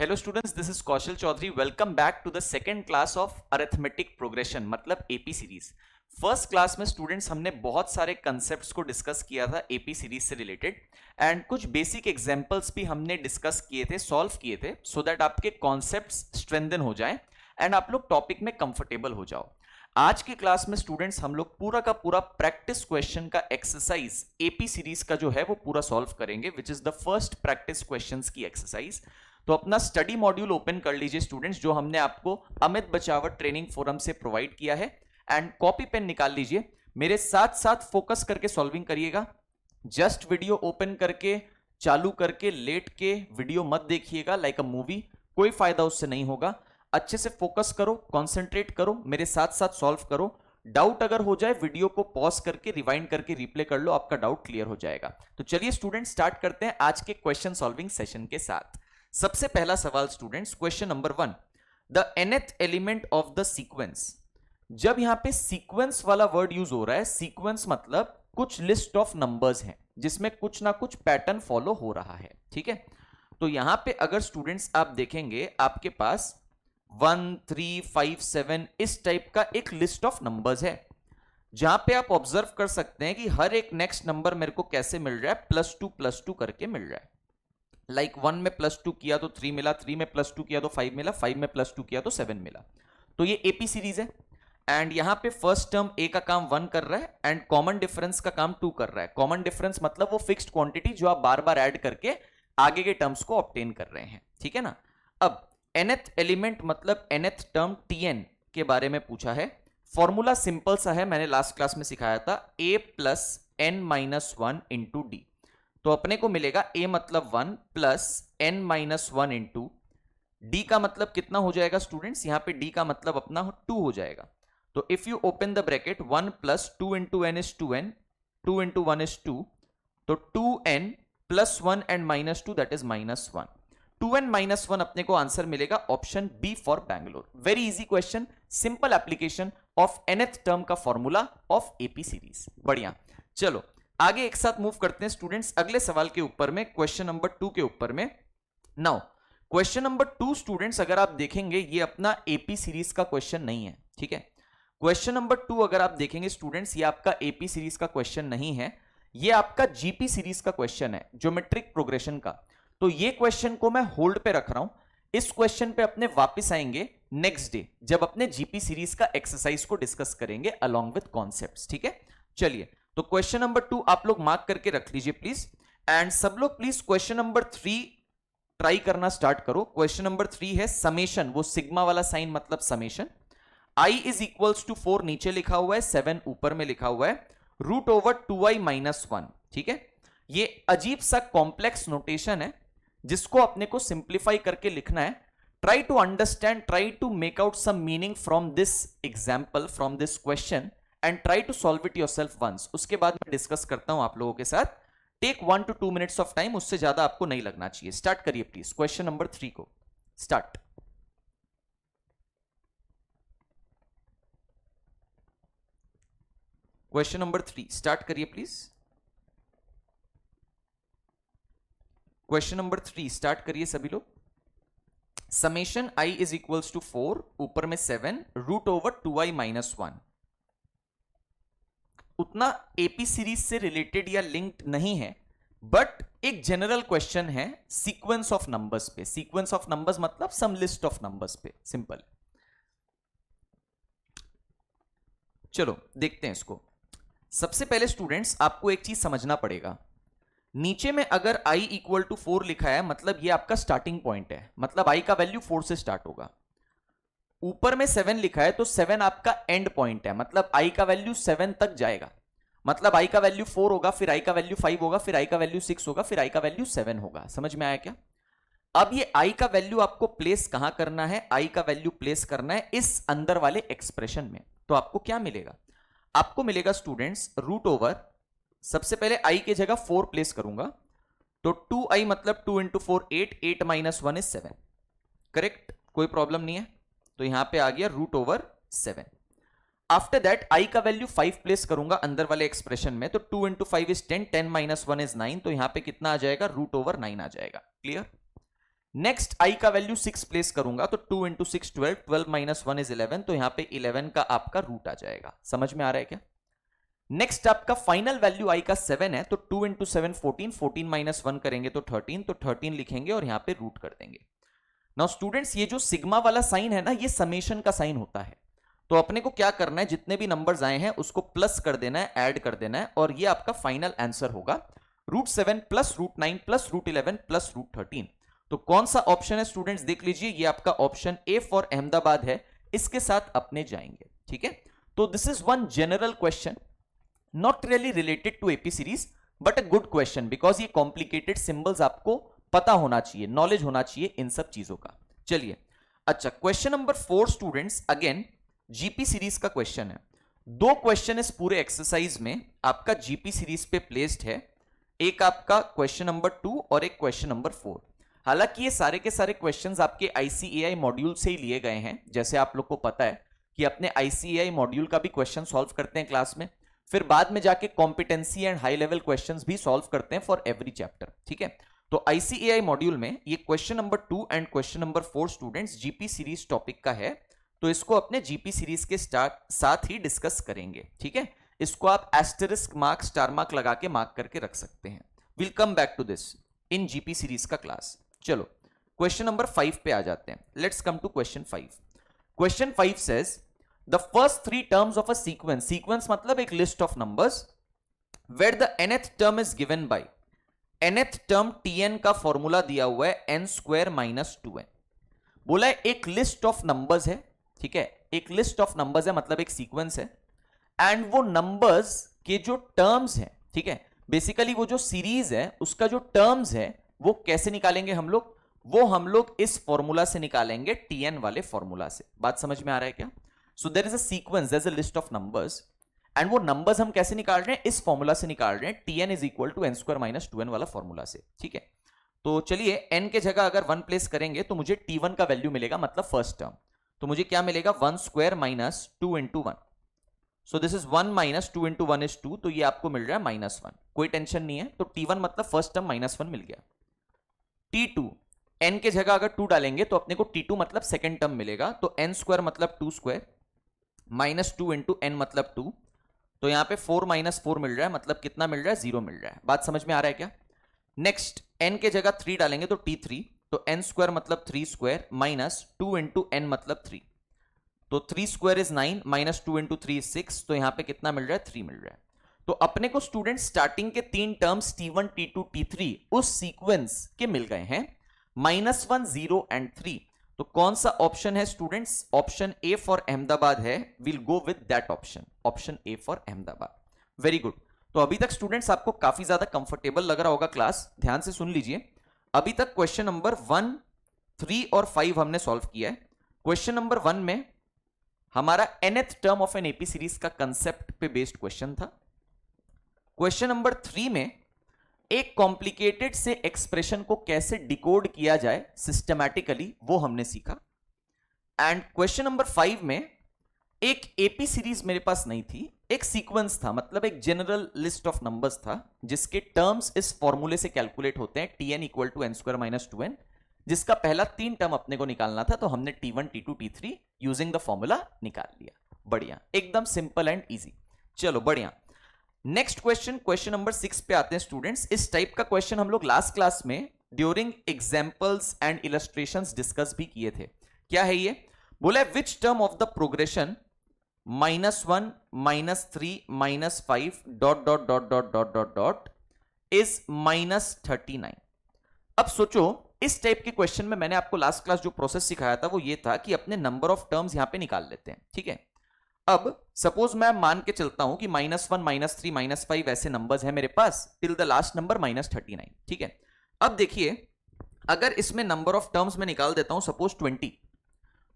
Hello students, this is Kaushal Chaudhary. Welcome back to the second class of arithmetic progression, मतलब AP series. First class में students हमने बहुत सारे concepts को discuss किया था एपी सीरीज से रिलेटेड, एंड कुछ बेसिक एग्जांपल्स भी हमने डिस्कस किए थे, सॉल्व किए थे, सो दैट आपके कॉन्सेप्ट्स स्ट्रेंथन हो जाएं एंड आप लोग टॉपिक में कंफर्टेबल हो जाओ। आज की क्लास में स्टूडेंट्स हम लोग पूरा का पूरा प्रैक्टिस क्वेश्चन का एक्सरसाइज एपी सीरीज का जो है वो पूरा सॉल्व करेंगे, which is the first practice questions की एक्सरसाइज। तो अपना स्टडी मॉड्यूल ओपन कर लीजिए स्टूडेंट्स, जो हमने आपको अमित बचावट ट्रेनिंग फोरम से प्रोवाइड किया है, एंड कॉपी पेन निकाल लीजिए। मेरे साथ साथ फोकस करके सॉल्विंग करिएगा। जस्ट वीडियो ओपन करके चालू करके लेट के वीडियो मत देखिएगा लाइक अ मूवी, कोई फायदा उससे नहीं होगा। अच्छे से फोकस करो, कॉन्सेंट्रेट करो, मेरे साथ साथ सॉल्व करो। डाउट अगर हो जाए वीडियो को पॉज करके रिवाइंड करके रिप्ले कर लो, आपका डाउट क्लियर हो जाएगा। तो चलिए स्टूडेंट स्टार्ट करते हैं आज के क्वेश्चन सॉल्विंग सेशन के साथ। सबसे पहला सवाल students, question number 1, the nth element of the sequence. जब यहां पे सीक्वेंस वाला वर्ड यूज हो रहा है, सीक्वेंस मतलब कुछ लिस्ट ऑफ नंबर्स हैं जिसमें कुछ ना कुछ पैटर्न फॉलो हो रहा है, ठीक है। तो यहां पे अगर स्टूडेंट्स आप देखेंगे, आपके पास 1 3 5 7 इस टाइप का एक लिस्ट ऑफ नंबर्स है, जहां पे आप ऑब्जर्व कर सकते हैं कि हर एक नेक्स्ट नंबर मेरे को कैसे मिल रहा है, +2 करके मिल रहा है। लाइक 1 में +2 किया तो 3 मिला, 3 में +2 किया तो 5 मिला, 5 में +2 किया तो 7 मिला। तो ये एपी सीरीज है, एंड यहां पे फर्स्ट टर्म ए का काम 1 कर रहा है एंड कॉमन डिफरेंस का काम 2 कर रहा है। कॉमन डिफरेंस मतलब वो फिक्स्ड क्वांटिटी जो आप बार बार ऐड करके आगे के टर्म्स को ऑब्टेन कर रहे हैं, ठीक है ना। अब nth एलिमेंट मतलब nth टर्म tn के बारे में पूछा है। फॉर्मूला सिंपल सा है, मैंने लास्ट क्लास में सिखाया था, a plus n minus 1 into d. तो अपने को मिलेगा a मतलब 1 plus n minus 1 into D का मतलब कितना हो जाएगा स्टूडेंट्स, यहां पे d का मतलब अपना 2 हो जाएगा। तो if you open the bracket, 1 plus 2 into n is 2n, 2 into 1 is 2, तो 2n plus 1 and minus 2 that is -1। 2n minus 1 अपने को आंसर मिलेगा option B for Bangalore. Very easy question, simple application of nth term का formula of AP series. बढ़िया, चलो आगे एक साथ मूव करते हैं स्टूडेंट्स अगले सवाल के ऊपर में, क्वेश्चन नंबर 2 के ऊपर में। नाउ क्वेश्चन नंबर 2 स्टूडेंट्स अगर आप देखेंगे, ये अपना एपी सीरीज का क्वेश्चन नहीं है, ठीक है। क्वेश्चन नंबर 2 अगर आप देखेंगे स्टूडेंट्स, ये आपका एपी सीरीज का क्वेश्चन नहीं है, ये आपका जीपी सीरीज का क्वेश्चन है, ज्योमेट्रिक प्रोग्रेशन का। तो ये क्वेश्चन को मैं होल्ड पे रख रहा हूं, इस क्वेश्चन पे अपने वापस आएंगे नेक्स्ट डे जब अपने जीपी सीरीज का एक्सरसाइज को डिस्कस करेंगे अलॉन्ग विद कॉन्सेप्ट्स, ठीक है। चलिए, तो क्वेश्चन नंबर 2 आप लोग मार्क करके रख लीजिए प्लीज, एंड सब लोग प्लीज क्वेश्चन नंबर 3 ट्राई करना स्टार्ट करो। क्वेश्चन नंबर 3 है समेशन, वो सिग्मा वाला साइन मतलब summation. i is equals to 4 नीचे लिखा हुआ है, 7 ऊपर में लिखा हुआ है, √2i माइनस 1, ठीक है। ये अजीब सा कॉम्प्लेक्स नोटेशन है जिसको अपने को सिंप्लीफाई करके लिखना है। Try to understand, try to make out some meaning from this example, from this question, and try to solve it yourself once. उसके बाद मैं डिस्कस करता हूं आप लोगों के साथ। Take 1 to 2 minutes of time, उससे ज्यादा आपको नहीं लगना चाहिए। स्टार्ट करिए प्लीज क्वेश्चन नंबर 3 को, स्टार्ट। क्वेश्चन नंबर 3 स्टार्ट करिए प्लीज। क्वेश्चन नंबर 3 स्टार्ट करिए सभी लोग। Summation i is equals to 4, ऊपर में 7, √2i माइनस 1। उतना एपी सीरीज से रिलेटेड या लिंक्ड नहीं है, बट एक जनरल क्वेश्चन है सीक्वेंस ऑफ नंबर्स पे। सीक्वेंस ऑफ नंबर्स मतलब सम लिस्ट ऑफ नंबर्स पे, सिंपल। चलो देखते हैं इसको। सबसे पहले स्टूडेंट्स आपको एक चीज समझना पड़ेगा, नीचे में अगर i इक्वल टू 4 लिखा है मतलब ये आपका स्टार्टिंग पॉइंट है, मतलब i का वैल्यू 4 से स्टार्ट होगा। ऊपर में 7 लिखा है तो 7 आपका एंड पॉइंट है, मतलब i का वैल्यू 7 तक जाएगा, मतलब i का वैल्यू 4 होगा, फिर i का वैल्यू 5 होगा, फिर i का वैल्यू 6 होगा, फिर i का वैल्यू 7 होगा। समझ में आया क्या? अब ये i का वैल्यू आपको प्लेस कहां करना है, i का वैल्यू प्लेस करना है इस अंदर वाले एक्सप्रेशन में। तो आपको क्या मिलेगा, आपको मिलेगा स्टूडेंट्स √, सबसे पहले i की जगह 4 प्लेस करूंगा, तो 2i मतलब 2 इंटू 4 8, 8 माइनस 1 इज 7, करेक्ट, कोई प्रॉब्लम नहीं है। तो यहां पे आ गया √7। आफ्टर दैट i का वैल्यू 5 प्लेस करूंगा अंदर वाले एक्सप्रेशन में, तो 2 इंटू 5 इज 10, 10 माइनस 1 इज 9, तो यहां पे कितना आ जाएगा, √9 आ जाएगा। क्लियर? नेक्स्ट आई का वैल्यू 6 प्लेस करूंगा तो 2 इंटू 6 12, 12 माइनस 1 इज 11, तो यहां पे 11 का आपका रूट आ जाएगा। समझ में आ रहा है क्या? नेक्स्ट आपका फाइनल वैल्यू आई का 7 है, तो 2 इंटू 7 14, 14 माइनस 1 करेंगे तो 13, तो 13 लिखेंगे और यहां पे रूट कर देंगे। नाउ स्टूडेंट्स, ये जो सिग्मा वाला साइन है ना, ये समेशन का साइन होता है। तो अपने को क्या करना है, जितने भी नंबर्स आए हैं उसको प्लस कर देना है, ऐड कर देना है, और ये आपका फाइनल आंसर होगा √7 प्लस √9 प्लस √11 प्लस √13। तो कौन सा ऑप्शन है स्टूडेंट्स, देख लीजिए, ये आपका ऑप्शन ए फॉर अहमदाबाद है, इसके साथ अपने जाएंगे। ठीक है, तो this is one general question, not really related to AP series, but a good question, because ये कॉम्प्लिकेटेड सिंबल्स आपको पता होना चाहिए, नॉलेज होना चाहिए इन सब चीजों का। चलिए, अच्छा, question number 4 students, again GP series का क्वेश्चन है। दो क्वेश्चन इस पूरे एक्सरसाइज में आपका जीपी सीरीज पे प्लेस्ड है, एक आपका क्वेश्चन नंबर 2 और एक क्वेश्चन नंबर 4। हालांकि ये सारे के सारे क्वेश्चंस आपके आईसीएआई मॉड्यूल से ही लिए गए हैं। जैसे आप लोग को पता है कि अपने आईसीएआई मॉड्यूल का भी क्वेश्चन सॉल्व करते हैं क्लास में, फिर बाद में जाके competency and high level questions भी सॉल्व करते हैं फॉर एवरी चैप्टर। ठीक है, तो आईसीएआई मॉड्यूल में ये question number 2 and question number 4 students GP series topic का है, तो इसको अपने जीपी सीरीज के साथ ही डिस्कस करेंगे। ठीक है, इसको आप एस्टेरिस्क मार्क, स्टार मार्क लगा के मार्क करके रख सकते हैं। Will come back to this in GP series का क्लास। चलो, क्वेश्चन नंबर 5 पे आ जाते हैं। Let's come to question 5। Question 5 says the first 3 terms of a sequence, sequence मतलब एक list of numbers, where the nth term is given by, nth term tn का formula दिया हुआ है n² माइनस 2n। बोला है एक लिस्ट ऑफ नंबर्स है। ठीक है, एक लिस्ट ऑफ नंबर्स है मतलब एक सीक्वेंस है, एंड वो नंबर्स के जो टर्म्स हैं, ठीक है, बेसिकली वो जो सीरीज है उसका जो टर्म्स है वो कैसे निकालेंगे हम लोग, वो हम लोग इस फॉर्मूला से निकालेंगे, tn वाले फॉर्मूला से। बात समझ में आ रहा है क्या? So there is a sequence, there is a list of numbers, and वो नंबर्स हम कैसे निकाल रहे हैं, इस फॉर्मूला से निकाल रहे हैं, tn is equal to n² minus 2n वाला फॉर्मूला से। ठीक है, तो चलिए n के जगह अगर 1 प्लेस करेंगे तो मुझे t1 का वैल्यू मिलेगा, मतलब फर्स्ट टर्म। तो मुझे क्या मिलेगा, 1² minus 2 into 1। So this is 1 minus 2 into 1 is 2, तो ये आपको मिल रहा है -1। कोई टेंशन नहीं है, तो t1 मतलब फर्स्ट टर्म -1 मिल गया। t2, n के जगह अगर 2 डालेंगे तो अपने को t2 मतलब सेकेंड टर्म मिलेगा, तो n² मतलब 2² माइनस 2 इंटू n मतलब 2, तो यहां पे 4 माइनस 4 मिल रहा है, मतलब कितना मिल रहा है, 0 मिल रहा है। बात समझ में आ रहा है क्या? नेक्स्ट, n के जगह 3 डालेंगे तो t3, तो n² मतलब 3² माइनस 2 इंटू n मतलब 3, तो 3² इज 9 माइनस 2 इंटू 3 इज 6, तो यहां पे कितना मिल रहा है, 3 मिल रहा है। तो अपने को स्टूडेंट स्टार्टिंग के 3 टर्म्स t1 t2 t3 उस सीक्वेंस के मिल गए हैं, -1 0 एंड 3। तो कौन सा ऑप्शन है students, option A for Ahmedabad है। Will go with that option, option A for Ahmedabad. Very good. तो अभी तक स्टूडेंट्स आपको काफी ज्यादा कंफर्टेबल लग रहा होगा क्लास, ध्यान से सुन लीजिए। अभी तक क्वेश्चन नंबर 1, 3 और 5 हमने सॉल्व किया है। क्वेश्चन नंबर 1 में हमारा nth term of an AP series का कंसेप्ट पे बेस्ड क्वेश्चन था। क्वेश्चन नंबर 3 में एक कॉम्प्लिकेटेड से एक्सप्रेशन को कैसे डिकोड किया जाए सिस्टमैटिकली, वो हमने सीखा। एंड क्वेश्चन नंबर 5 में एक एपी सीरीज मेरे पास नहीं थी, एक सीक्वेंस था, मतलब एक जनरल लिस्ट ऑफ नंबर्स था जिसके टर्म्स इस फॉर्मूले से कैलकुलेट होते हैं, tn equal to n² minus 2n, जिसका पहला 3 टर्म अपने को निकालना था, तो हमने t1 t2 t3 using the formula निकाल लिया। बढ़िया, एकदम सिंपल एंड इजी। चलो बढ़िया, नेक्स्ट क्वेश्चन, क्वेश्चन नंबर 6 पे आते हैं स्टूडेंट्स। इस टाइप का क्वेश्चन हम लोग लास्ट क्लास में during examples and illustrations discuss भी किए थे। क्या है ये, बोला है which term of the progression -1 -3 -5 dot dot dot dot dot dot dot is -39। अब सोचो, इस टाइप के क्वेश्चन में मैंने आपको लास्ट क्लास जो प्रोसेस सिखाया था वो ये था कि अपने नंबर ऑफ टर्म्स यहां पे निकाल लेते हैं। ठीक है, अब सपोज मैं मान के चलता हूं कि -1 -3 -5 ऐसे नंबर्स हैं मेरे पास टिल द लास्ट नंबर -39। ठीक है, अब देखिए, अगर इसमें नंबर ऑफ टर्म्स में निकाल देता हूं सपोज 20,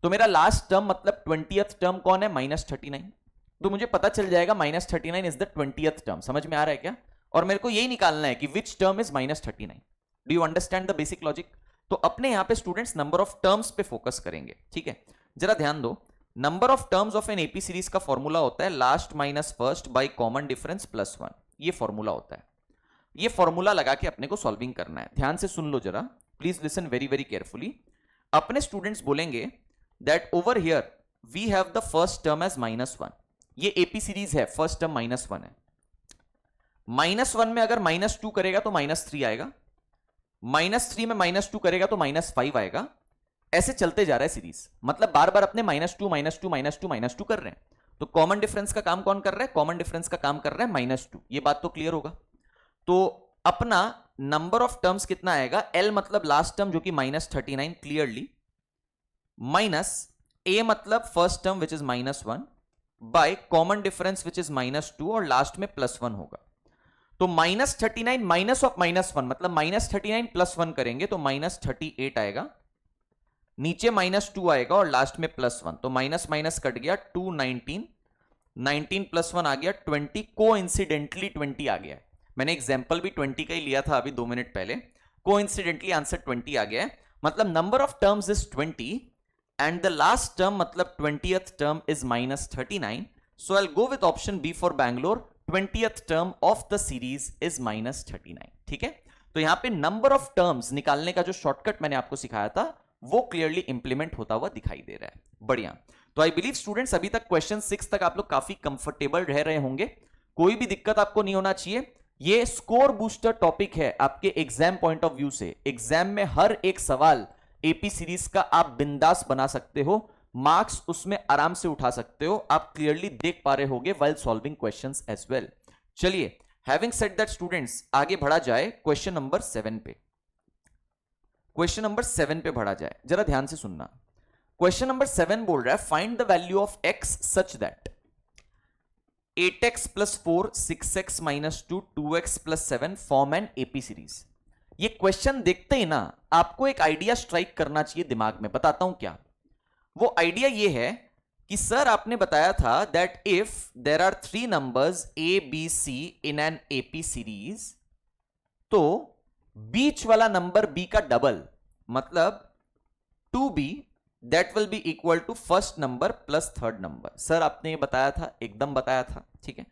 तो मेरा लास्ट टर्म मतलब 20th टर्म कौन है, -39। तो मुझे पता चल जाएगा -39 इज द 20th टर्म। समझ में आ रहा है क्या? और मेरे को यही निकालना है कि which term is -39। Do you understand the basic logic? तो अपने यहां पे स्टूडेंट्स नंबर ऑफ टर्म्स पे फोकस करेंगे। ठीक है, जरा ध्यान दो, number of terms of an AP series का फॉर्मूला होता है last minus first by common difference +1। ये फॉर्मूला होता है, ये फॉर्मूला लगा के अपने को सॉल्विंग करना है। ध्यान से सुन लो जरा, please listen very very carefully. अपने स्टूडेंट्स बोलेंगे that over here we have the first term as -1। ये एपी सीरीज है, फर्स्ट टर्म -1 है। -1 में अगर -2 करेगा तो -3 आएगा, -3 में -2 करेगा तो -5 आएगा। ऐसे चलते जा रहा है सीरीज, मतलब बार बार अपने -2 -2 -2 -2 कर रहे हैं। तो कॉमन डिफरेंस का काम कौन कर रहा है? कॉमन डिफरेंस का काम कर रहा है -2। ये बात तो क्लियर होगा। तो अपना नंबर ऑफ टर्म्स कितना आएगा? L मतलब लास्ट टर्म जो कि -39 क्लियरली, माइनस A मतलब first term which is -1 by common difference which is -2 और लास्ट में +1 होगा। तो -39 माइनस ऑफ -1 मतलब -39 +1 करेंगे तो -38 आएगा, नीचे -2 आएगा और लास्ट में +1। तो माइनस माइनस कट गया, 219, 19 +1 आ गया 20, कोइंसिडेंटली 20 आ गया। मैंने एग्जांपल भी 20 का ही लिया था अभी 2 मिनट पहले। कोइंसिडेंटली आंसर 20 आ गया है, मतलब number of terms is 20 and the last term मतलब 20th term is -39। So I will go with option B for Bangalore, 20th term of the series is -39। ठीक है, तो यहां पे नंबर ऑफ टर्म्स निकालने का जो शॉर्टकट मैंने आपको सिखाया था वो क्लियरली इंप्लीमेंट होता हुआ दिखाई दे रहा है। बढ़िया। तो आई बिलीव स्टूडेंट्स अभी तक क्वेश्चन 6 तक आप लोग काफी कंफर्टेबल रह रहे होंगे, कोई भी दिक्कत आपको नहीं होना चाहिए। ये स्कोर बूस्टर टॉपिक है आपके एग्जाम पॉइंट ऑफ व्यू से। एग्जाम में हर एक सवाल एपी सीरीज का आप बिंदास बना सकते हो, मार्क्स उसमें आराम से उठा सकते हो, आप क्लियरली देख पा रहे होगे while solving questions as well. चलिए, हैविंग सेड दैट स्टूडेंट्स आगे बढ़ा जाए क्वेश्चन नंबर 7 पे। क्वेश्चन नंबर 7 पे बढ़ा जाए, जरा ध्यान से सुनना। क्वेश्चन नंबर 7 बोल रहा है find the value of x such that 8x + 4 6x - 2 2x + 7 form an AP series. ये क्वेश्चन देखते ही ना आपको एक आइडिया स्ट्राइक करना चाहिए दिमाग में। बताता हूं क्या वो आइडिया। ये है कि सर आपने बताया था that if there are 3 numbers a b c in an AP series, तो बीच वाला नंबर b का डबल मतलब 2b that will be equal to first number plus third number. Sir आपने ये बताया था, एकदम बताया था। ठीक है,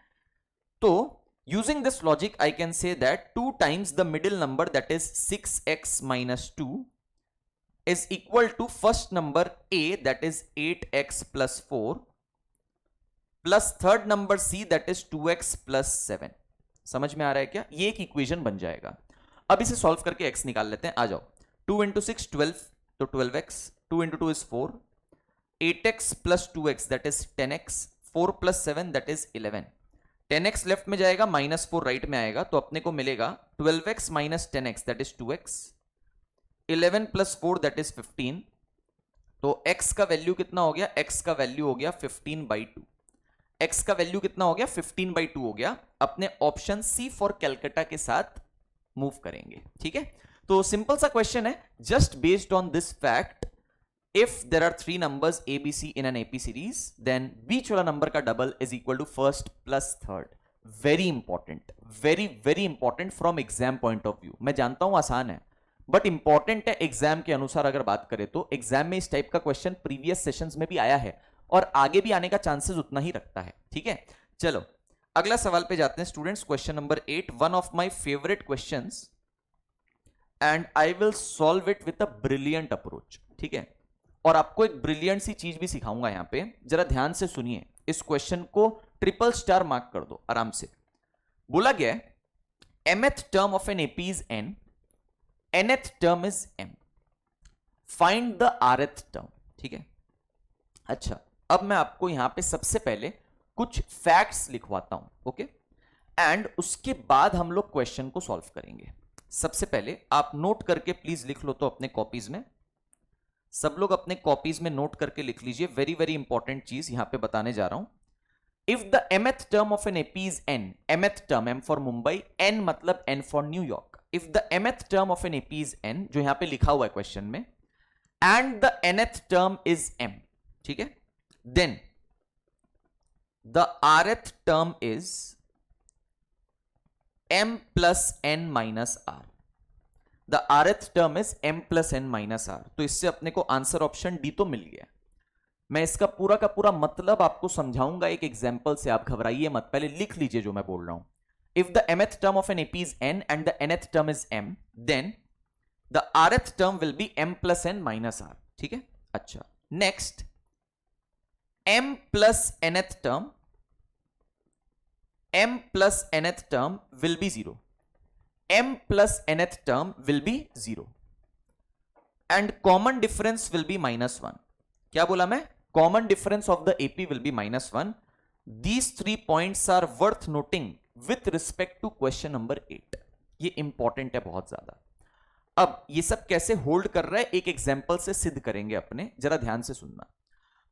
तो using this logic I can say that 2 times the middle number that is 6x - 2 is equal to first number a that is 8x + 4 plus third number c that is 2x + 7। समझ में आ रहा है क्या? ये एक इक्वेशन बन जाएगा। अब इसे सॉल्व करके x निकाल लेते हैं। आ जाओ, 2 × 6 12, तो 12x, 2 × 2 is 4, 8x + 2x that is 10x, 4 + 7 that is 11। 10x left में जाएगा, -4 राइट में आएगा, तो अपने को मिलेगा 12x - 10x that is 2x, 11 + 4 that is 15। तो x का वैल्यू कितना हो गया? x का वैल्यू हो गया 15/2। x का वैल्यू कितना हो गया? 15/2 हो गया। अपने ऑप्शन सी फॉर कैलकाटा के साथ मूव करेंगे। ठीक है, तो सिंपल सा क्वेश्चन है, just based on this fact if there are 3 numbers a b c in an AP series then बीच वाला नंबर का double is equal to first plus third. Very important, very very important from exam point of view. मैं जानता हूं आसान है but important है exam के अनुसार। अगर बात करें तो एग्जाम में इस टाइप का क्वेश्चन प्रीवियस सेशंस में भी आया है और आगे भी आने का चांसेस उतना ही रखता है। ठीक है, चलो अगला सवाल पे जाते हैं students. Question number 8, one of my favourite questions and I will solve it with a brilliant approach. ठीक है, और आपको एक ब्रिलियंट सी चीज भी सिखाऊंगा यहां पे, जरा ध्यान से सुनिए। इस क्वेश्चन को ट्रिपल स्टार मार्क कर दो आराम से। बोला गया है mth term of an AP is n, nth term is m, find the rth term. ठीक है, अच्छा अब मैं आपको यहां पे सबसे पहले कुछ फैक्ट्स लिखवाता हूं, ओके, एंड उसके बाद हम लोग क्वेश्चन को सॉल्व करेंगे। सबसे पहले आप नोट करके प्लीज लिख लो तो अपने कॉपीज में, सब लोग अपने कॉपीज में नोट करके लिख लीजिए। वेरी वेरी इंपॉर्टेंट चीज यहां पे बताने जा रहा हूं। If the mth term of an AP is n, mth term m for Mumbai, n मतलब n for New York. If the mth term of an AP is n, जो यहां पे लिखा हुआ है क्वेश्चन में, and the nth term is m, ठीक है, then the rth term is m plus n minus r। द rth term is m plus n minus r। तो इससे अपने को आंसर ऑप्शन डी तो मिल गया। मैं इसका पूरा का पूरा मतलब आपको समझाऊंगा एक एग्जांपल से, आप घबराइए मत, पहले लिख लीजिए जो मैं बोल रहा हूं। If the mth term of an AP is n and the nth term is m, then the rth term will be m plus n minus r, ठीक है। अच्छा, next m plus nth term, m plus nth term will be 0, m plus nth term will be 0 and common difference will be -1। क्या बोला मैं? Common difference of the AP will be -1। These 3 points are worth noting with respect to question number 8। ये important है बहुत ज्यादा। अब ये सब कैसे होल्ड कर रहा है एक एग्जाम्पल से सिद्ध करेंगे अपने, जरा ध्यान से सुनना।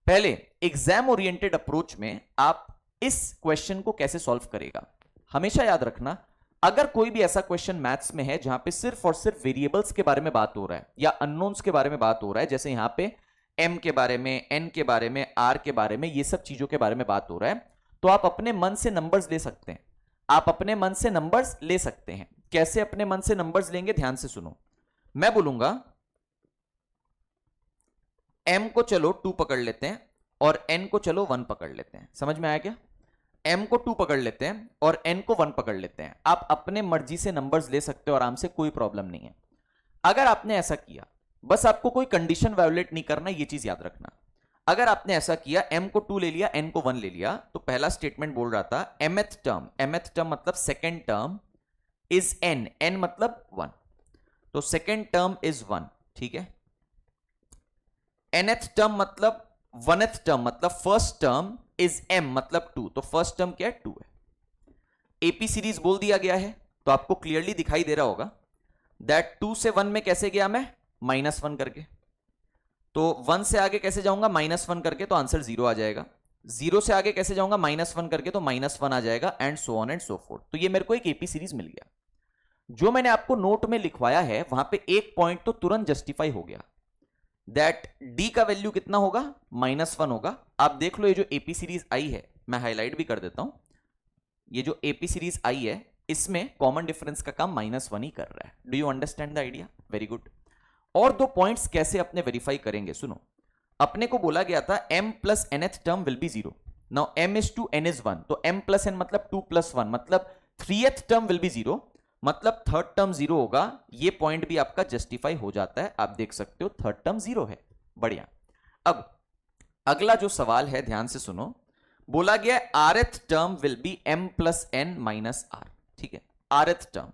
पहले एग्जाम ओरिएंटेड अप्रोच में आप इस क्वेश्चन को कैसे सॉल्व करेगा, हमेशा याद रखना, अगर कोई भी ऐसा क्वेश्चन मैथ्स में है जहां पे सिर्फ और सिर्फ वेरिएबल्स के बारे में बात हो रहा है या अननोन्स के बारे में बात हो रहा है, जैसे यहां पे m के बारे में, n के बारे में, r के बारे में, ये सब चीजों के बारे में बात हो रहा है, तो आप अपने मन से नंबर्स ले सकते हैं। आप अपने मन से नंबर्स ले सकते हैं। कैसे अपने मन से नंबर्स लेंगे, ध्यान से सुनो। मैं बोलूंगा m को चलो 2 पकड़ लेते हैं और n को चलो 1 पकड़ लेते हैं। समझ में आया क्या? m को 2 पकड़ लेते हैं और n को 1 पकड़ लेते हैं। आप अपने मर्जी से नंबर्स ले सकते हो आराम से, कोई प्रॉब्लम नहीं है। अगर आपने ऐसा किया, बस आपको कोई कंडीशन वायोलेट नहीं करना, ये चीज याद रखना। अगर आपने ऐसा किया, m को 2 ले लिया, n को 1 ले लिया, तो पहला स्टेटमेंट बोल रहा था mth टर्म मतलब second term is n, n मतलब 1, तो सेकेंड टर्म इज 1, ठीक है। nth टर्म मतलब 1th टर्म मतलब फर्स्ट टर्म इज m मतलब 2, तो फर्स्ट टर्म क्या है? 2 है। एपी सीरीज बोल दिया गया है, तो आपको क्लियरली दिखाई दे रहा होगा दैट 2 से 1 में कैसे गया मैं? -1 करके। तो 1 से आगे कैसे जाऊंगा? -1 करके, तो आंसर 0 आ जाएगा। 0 से आगे कैसे जाऊंगा? -1 करके, तो -1 आ जाएगा, and so on and so fourth. तो ये मेरे को एक एपी सीरीज मिल गया। जो मैंने आपको नोट में लिखवाया है वहां पे एक पॉइंट तो तुरंत जस्टिफाई हो गया, दैट डी का वैल्यू कितना होगा? -1 होगा। आप देख लो, ये जो एपी सीरीज आई है, मैं हाईलाइट भी कर देता हूं, ये जो एपी सीरीज आई है इसमें कॉमन डिफरेंस का काम -1 ही कर रहा है। Do you understand the idea? Very good. और 2 पॉइंट्स कैसे अपने वेरीफाई करेंगे, सुनो। अपने को बोला गया था m plus nth term will be 0। Now m is 2, n is 1, तो m प्लस n मतलब 2 प्लस 1 मतलब 3th टर्म विल बी 0, मतलब थर्ड टर्म 0 होगा। ये पॉइंट भी आपका जस्टिफाई हो जाता है, आप देख सकते हो थर्ड टर्म 0 है। बढ़िया। अब अगला जो सवाल है, ध्यान से सुनो। बोला गया rth term will be m plus n minus r, ठीक है। rth टर्म,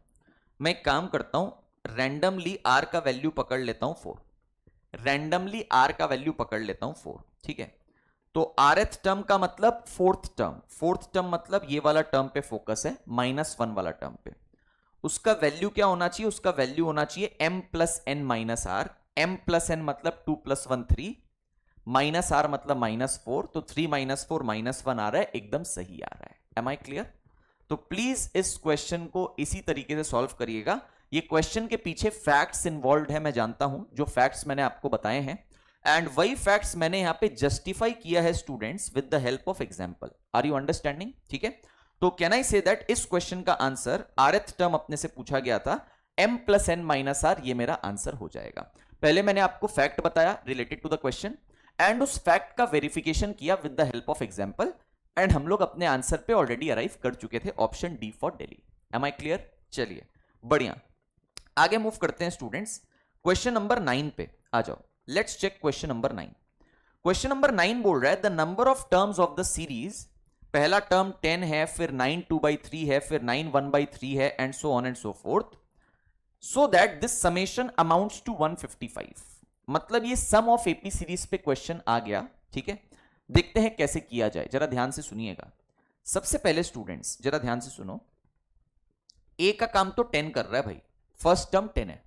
मैं एक काम करता हूं, रैंडमली r का वैल्यू पकड़ लेता हूं 4, रैंडमली r का वैल्यू पकड़ लेता हूं 4, ठीक है। तो rth टर्म का मतलब फोर्थ टर्म मतलब ये वाला टर्म पे फोकस है, -1 वाला टर्म पे। उसका वैल्यू क्या होना चाहिए? उसका वैल्यू होना चाहिए m plus n minus r. m plus n मतलब 2 प्लस 1 3, माइनस आर मतलब -4, तो 3 - 4 -1 आ रहा है, एकदम सही आ रहा है। Am I clear? तो प्लीज इस क्वेश्चन को इसी तरीके से सॉल्व करिएगा। ये क्वेश्चन के पीछे फैक्ट्स इन्वॉल्व है, मैं जानता हूं, जो फैक्ट्स मैंने आपको बताए हैं, एंड वही फैक्ट्स मैंने यहां पे जस्टिफाई किया है students with the help of example. Are you understanding? ठीक है। तो कैन आई से दैट इस क्वेश्चन का आंसर, rth टर्म अपने से पूछा गया था, m plus n minus r, ये मेरा आंसर हो जाएगा। पहले मैंने आपको फैक्ट बताया related to the question, and उस फैक्ट का वेरिफिकेशन किया with the help of example, and हम लोग अपने आंसर पे ऑलरेडी अराइव कर चुके थे, option D for Delhi. Am I clear? चलिए बढ़िया, आगे मूव करते हैं स्टूडेंट्स। क्वेश्चन नंबर 9 पे आ जाओ। Let's check question number 9। Question number 9 बोल रहा है the number of terms of the series, पहला टर्म 10 है, फिर 9 2/3 है, फिर 9 1/3 है, and so on and so forth, so that this summation amounts to 155। मतलब ये सम ऑफ एपी सीरीज पे क्वेश्चन आ गया, ठीक है। देखते हैं कैसे किया जाए, जरा ध्यान से सुनिएगा। सबसे पहले स्टूडेंट्स जरा ध्यान से सुनो, ए का काम तो 10 कर रहा है भाई, फर्स्ट टर्म 10 है।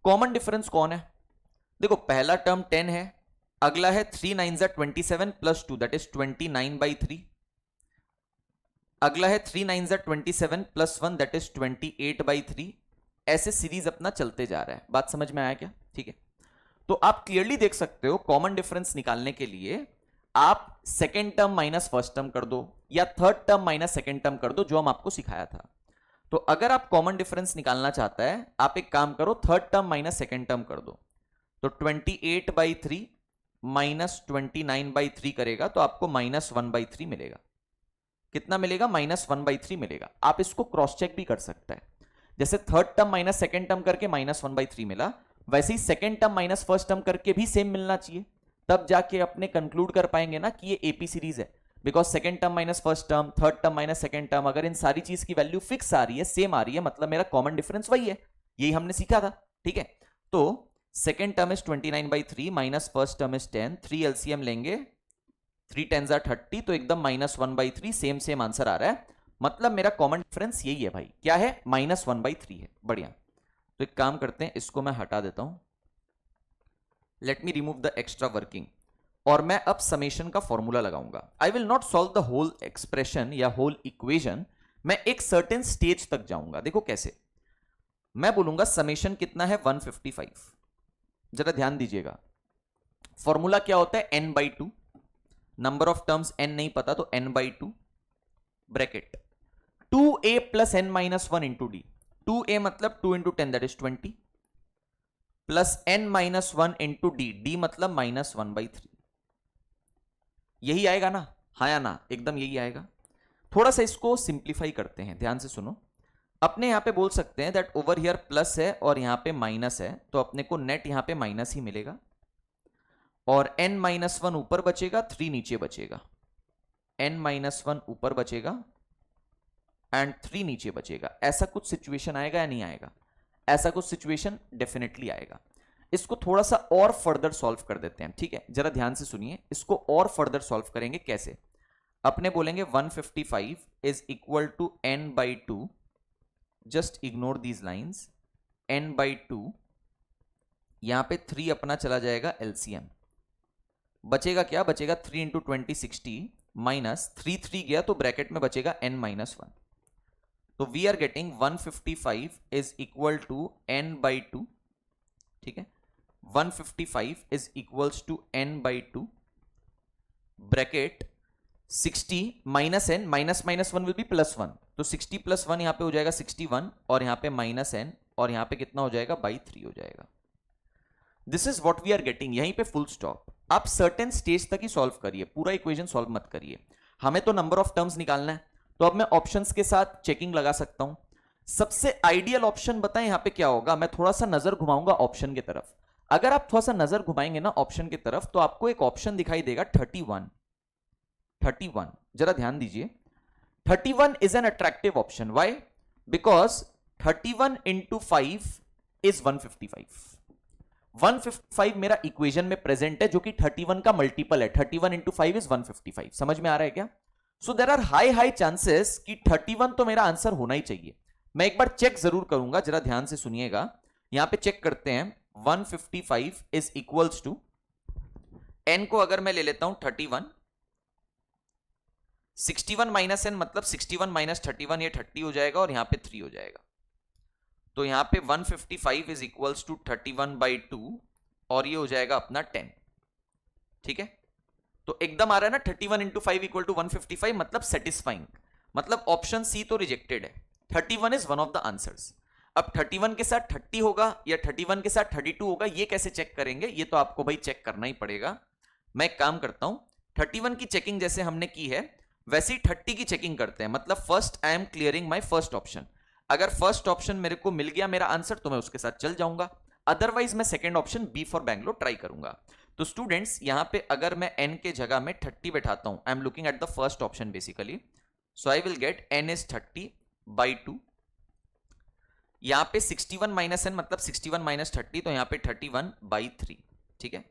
कॉमन डिफरेंस कौन है? देखो पहला टर्म 10 है, अगला है 3 9 27 प्लस 2 दैट इज 29/3, अगला है 3 9 27 प्लस 1 दैट इज 28/3। ऐसे सीरीज अपना चलते जा रहा है। बात समझ में आया क्या? ठीक है। तो आप क्लियरली देख सकते हो कॉमन डिफरेंस निकालने के लिए आप second term minus first term कर दो, या third term minus second term कर दो, जो हम आपको सिखाया था। तो अगर आप कॉमन डिफरेंस निकालना चाहता है, आप एक काम करो, third term minus second term कर दो, तो 28/3 माइनस 29/3 करेगा तो आपको -1/3 मिलेगा। कितना मिलेगा? -1/3 मिलेगा। आप इसको क्रॉस चेक भी कर सकते हैं। जैसे third term minus second term करके -1/3 मिला, वैसे ही second term minus first term करके भी सेम मिलना चाहिए, तब जाके अपने कंक्लूड कर पाएंगे ना कि ये एपी सीरीज है। Because second term minus first term, third term minus second term, अगर इन सारी चीज की वैल्यू फिक्स आ रही है, सेम आ रही है, मतलब मेरा कॉमन डिफरेंस वही है। यही हमने सीखा था, ठीक है। तो second term is 29/3 minus first term is 10, 3 LCM लेंगे, 3 10 30, तो एकदम -1/3, सेम सेम आंसर आ रहा है। मतलब मेरा कॉमन डिफरेंस यही है भाई, क्या है, -1/3 है। बढ़िया, तो एक काम करते हैं, इसको मैं हटा देता हूं, let me remove the extra working, और मैं अब समेशन का फॉर्मूला लगाऊंगा। I will not solve the whole expression या होल इक्वेशन, मैं एक सर्टेन स्टेज तक जाऊंगा। देखो कैसे, मैं बोलूंगा समेशन कितना है 155, जरा ध्यान दीजिएगा। फॉर्मूला क्या होता है, n/2, number of terms n नहीं पता तो n/2 bracket 2a plus n minus 1 into D. 2a मतलब 2 into 10 that is 20 plus n minus 1 into D, D मतलब -1/3। यही आएगा ना, हाँ या ना, एकदम यही आएगा। थोड़ा सा इसको सिंप्लीफाई करते हैं, ध्यान से सुनो। अपने यहां पे बोल सकते हैं दैट ओवर हियर प्लस है और यहां पे माइनस है, तो अपने को नेट यहां पे माइनस ही मिलेगा, और n माइनस 1 ऊपर बचेगा, 3 नीचे बचेगा, n माइनस 1 ऊपर बचेगा एंड 3 नीचे बचेगा। ऐसा कुछ सिचुएशन आएगा या नहीं आएगा, ऐसा कुछ सिचुएशन डेफिनेटली आएगा। इसको थोड़ा सा और फर्दर सॉल्व कर देते हैं, ठीक है, जरा ध्यान से सुनिए। इसको और फर्दर सॉल्व करेंगे कैसे, अपने बोलेंगे 155 is equal to n/2, just ignore these lines, n/2, यहां पे 3 अपना चला जाएगा एलसीएम, बचेगा क्या, बचेगा 3 इंटू 20 60 माइनस 3 गया तो ब्रैकेट में बचेगा n-1। तो we are getting 155 is equal to n/2, ठीक है, 155 is equals to n/2 bracket 60 minus n, minus minus 1 will be +1, तो 60 + 1 यहां पे हो जाएगा 61, और यहां पे -n, और यहां पे कितना हो जाएगा, /3 हो जाएगा। This is what we are getting, यहीं पे फुल स्टॉप। आप सर्टेन स्टेज तक ही सॉल्व करिए, पूरा इक्वेशन सॉल्व मत करिए। हमें तो नंबर ऑफ टर्म्स निकालना है, तो अब मैं ऑप्शंस के साथ चेकिंग लगा सकता हूं। सबसे आइडियल ऑप्शन बताएं यहां पे क्या होगा, मैं थोड़ा सा नजर घुमाऊंगा ऑप्शन की तरफ। अगर आप थोड़ा सा नजर घुमाएंगे ना ऑप्शन की तरफ, तो आपको एक ऑप्शन दिखाई देगा 31। जरा ध्यान दीजिए, 31 is an attractive option. Why, because 31 into 5 is 155। 155 मेरा इक्वेशन में प्रेजेंट है, जो कि 31 का मल्टीपल है। 31 इंटू 5 इज 155। समझ में आ रहा है क्या? So there are high chances कि 31 तो मेरा आंसर होना ही चाहिए। मैं एक बार चेक जरूर करूंगा, जरा ध्यान से सुनिएगा। यहां पे चेक करते हैं, 155 इज इक्वल्स टू, n को अगर मैं ले लेता हूं 31, 61 माइनस n मतलब 61 माइनस 31, ये 30 हो जाएगा, और यहां पे 3 हो जाएगा। तो यहां पे 155 इज इक्वल्स टू 31/2, और ये हो जाएगा अपना 10, ठीक है। तो एकदम आ रहा है ना, 31 इंटू 5 इक्वल टू 155, मतलब सेटिस्फाइंग, मतलब ऑप्शन सी तो रिजेक्टेड है। 31 is one of the answers. अब 31 के साथ 30 होगा या 31 के साथ 32 होगा, ये कैसे चेक करेंगे, ये तो आपको भाई चेक करना ही पड़ेगा। मैं एक काम करता हूं, 31 की चेकिंग जैसे हमने की है, वैसे ही 30 की चेकिंग करते हैं। मतलब first I am clearing my first option. अगर फर्स्ट ऑप्शन मेरे को मिल गया मेरा आंसर, तो मैं उसके साथ चल जाऊंगा, अदरवाइज मैं second option B for Bangalore try करूंगा। तो स्टूडेंट्स, यहां पे अगर मैं n के जगह में 30 बैठाता हूं, I am looking at the first option basically, so I will get n is 30/2। यहां पे 61 माइनस n मतलब 61 माइनस 30, तो यहां पे 31/3, ठीक है।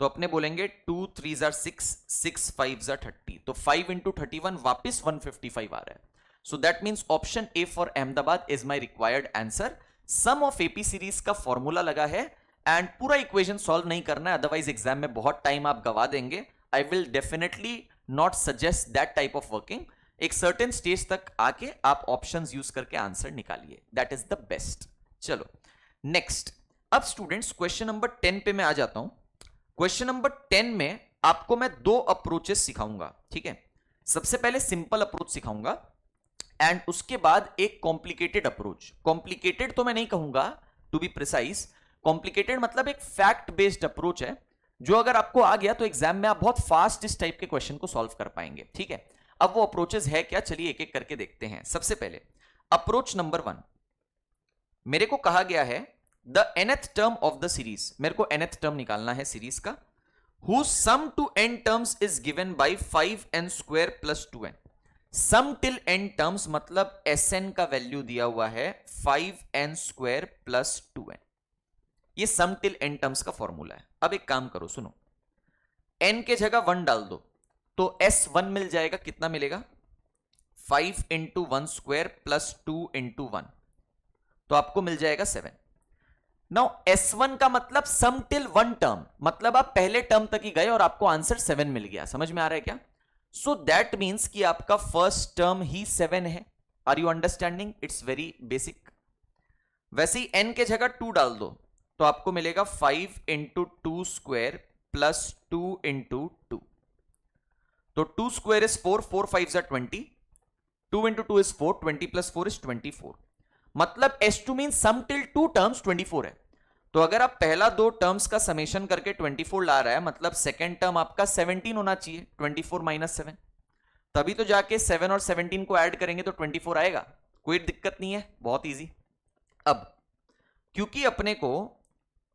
तो अपने बोलेंगे 2 3 जार 6, 6 5 जार 30, तो 5 इंटू 31 वापिस 155 आ रहा है। So that means option A for Ahmedabad is my required answer. Sum of AP series का फॉर्मूला लगा है, एंड पूरा इक्वेशन सॉल्व नहीं करना है, अदरवाइज एग्जाम में बहुत टाइम आप गवा देंगे। आई will definitely not suggest that type of working. एक सर्टेन स्टेज तक आके आप ऑप्शंस यूज करके आंसर निकालिए, दैट इज द बेस्ट। चलो नेक्स्ट, अब स्टूडेंट्स क्वेश्चन नंबर 10 पे मैं आ जाता हूं। क्वेश्चन नंबर 10 में आपको मैं 2 अप्रोचेस सिखाऊंगा, ठीक है। सबसे पहले सिंपल अप्रोच सिखाऊंगा, एंड उसके बाद एक कॉम्प्लिकेटेड अप्रोच। कॉम्प्लिकेटेड तो मैं नहीं कहूंगा, टू बी प्रिसाइज, कॉम्प्लिकेटेड मतलब एक फैक्ट बेस्ड अप्रोच है, जो अगर आपको आ गया तो एग्जाम में आप बहुत फास्ट इस टाइप के क्वेश्चन को सॉल्व कर पाएंगे, ठीक है। अब वो अप्रोचेस है क्या, चलिए एक एक करके देखते हैं। सबसे पहले अप्रोच नंबर 1, मेरे को कहा गया है the nth term of the series, मेरे को nth टर्म निकालना है सीरीज का, whose sum to n terms is given by 5n square plus 2n. Some till n terms मतलब Sn का वैल्यू दिया हुआ है 5n स्क्वायर प्लस 2n. ये सम टिल n टर्म्स का फॉर्मूला है. अब एक काम करो, सुनो, n के जगह 1 डाल दो तो S1 मिल जाएगा. कितना मिलेगा? 5 इंटू 1 स्क्वायर प्लस 2 इंटू 1, तो आपको मिल जाएगा 7. नाउ S1 का मतलब सम टिल 1 टर्म, मतलब आप पहले टर्म तक ही गए और आपको आंसर 7 मिल गया. समझ में आ रहा है क्या? सो दैट मीन्स कि आपका फर्स्ट टर्म ही 7 है. Are you understanding? It's very basic. वैसे ही n के जगह 2 डाल दो तो आपको मिलेगा 5 इंटू 2 स्क्वायर प्लस 2 इंटू 2. तो 2 square is 4, 4 5 are 20, 2 into 2 is 4, 20 plus 4 is 24. मतलब S2 मीन सम टिल 2 टर्म्स 24 है. तो अगर आप पहला 2 टर्म्स का समेशन करके 24 ला रहा है, मतलब सेकेंड टर्म आपका 17 होना चाहिए. 24 माइनस 7, तभी तो जाके 7 और 17 को ऐड करेंगे तो 24 आएगा. कोई दिक्कत नहीं है, बहुत इजी. अब क्योंकि अपने को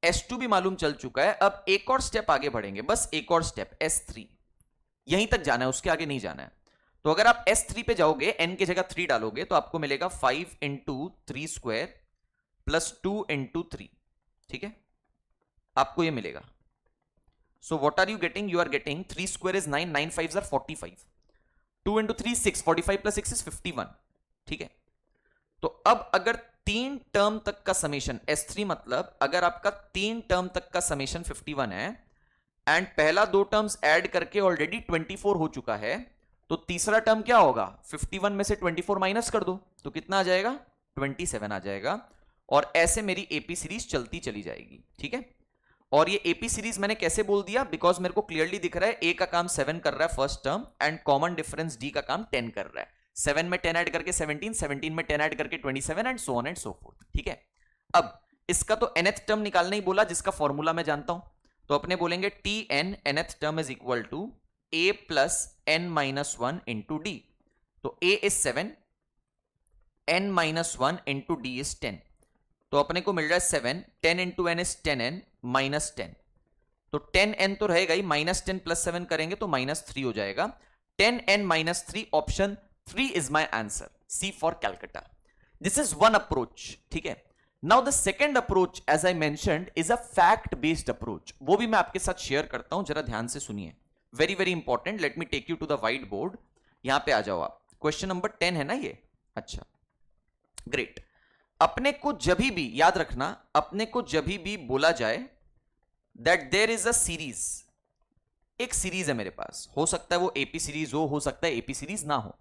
S2 भी मालूम चल चुका है, अब एक और स्टेप आगे बढ़ेंगे, बस एक और स्टेप, S3. यहीं तक जाना है, उसके आगे नहीं जाना है. तो अगर आप S3 पे जाओगे, n की जगह 3 डालोगे तो आपको मिलेगा 5 इंटू 3 स्क्वायर प्लस 2 इंटू 3. ठीक है, आपको ये मिलेगा. So what are you getting? You are getting 3 square is 9, 9 5 are 45, 2 into 3 6, 45 plus 6 is 51. ठीक है, तो अब अगर 3 टर्म तक का समेशन S3, मतलब अगर आपका 3 टर्म तक का समेशन 51 है एंड पहला 2 टर्म्स ऐड करके ऑलरेडी 24 हो चुका है, तो तीसरा टर्म क्या होगा? 51 में से 24 माइनस कर दो तो कितना आ जाएगा? 27 आ जाएगा. और ऐसे मेरी एपी सीरीज चलती चली जाएगी. ठीक है, और ये एपी सीरीज मैंने कैसे बोल दिया? बिकॉज मेरे को क्लियरली दिख रहा है ए का काम 7 कर रहा है first term and common difference D का काम 10 कर रहा है. 7 में 10 ऐड करके 17, 17 में 10 ऐड करके 27 and so on and so fourth. ठीक है, अब इसका तो nth टर्म निकालना ही बोला, जिसका फॉर्मूला मैं जानता हूं. तो अपने बोलेंगे Tn nth term is equal to a plus n minus 1 into d. तो a is 7, n minus 1 into d is 10. तो अपने को मिल रहा है 7, 10 into N is 10n minus 10. तो 10n तो रहेगा ही, माइनस 10 प्लस 7 करेंगे तो माइनस 3 हो जाएगा. 10n minus 3, option 3 is my answer. C for Calcutta. This is one approach. ठीक है, now the second approach as I mentioned is a fact based approach. वो भी मैं आपके साथ शेयर करता हूं, जरा ध्यान से सुनिए. Very very important. Let me take you to the white board. यहां पे आ जाओ आप. क्वेश्चन नंबर 10 है ना ये? अच्छा, ग्रेट. अपने को जभी भी याद रखना, अपने को जभी भी बोला जाए that there is a series, एक सीरीज है मेरे पास, हो सकता है वो एपी सीरीज हो सकता है एपी सीरीज ना हो,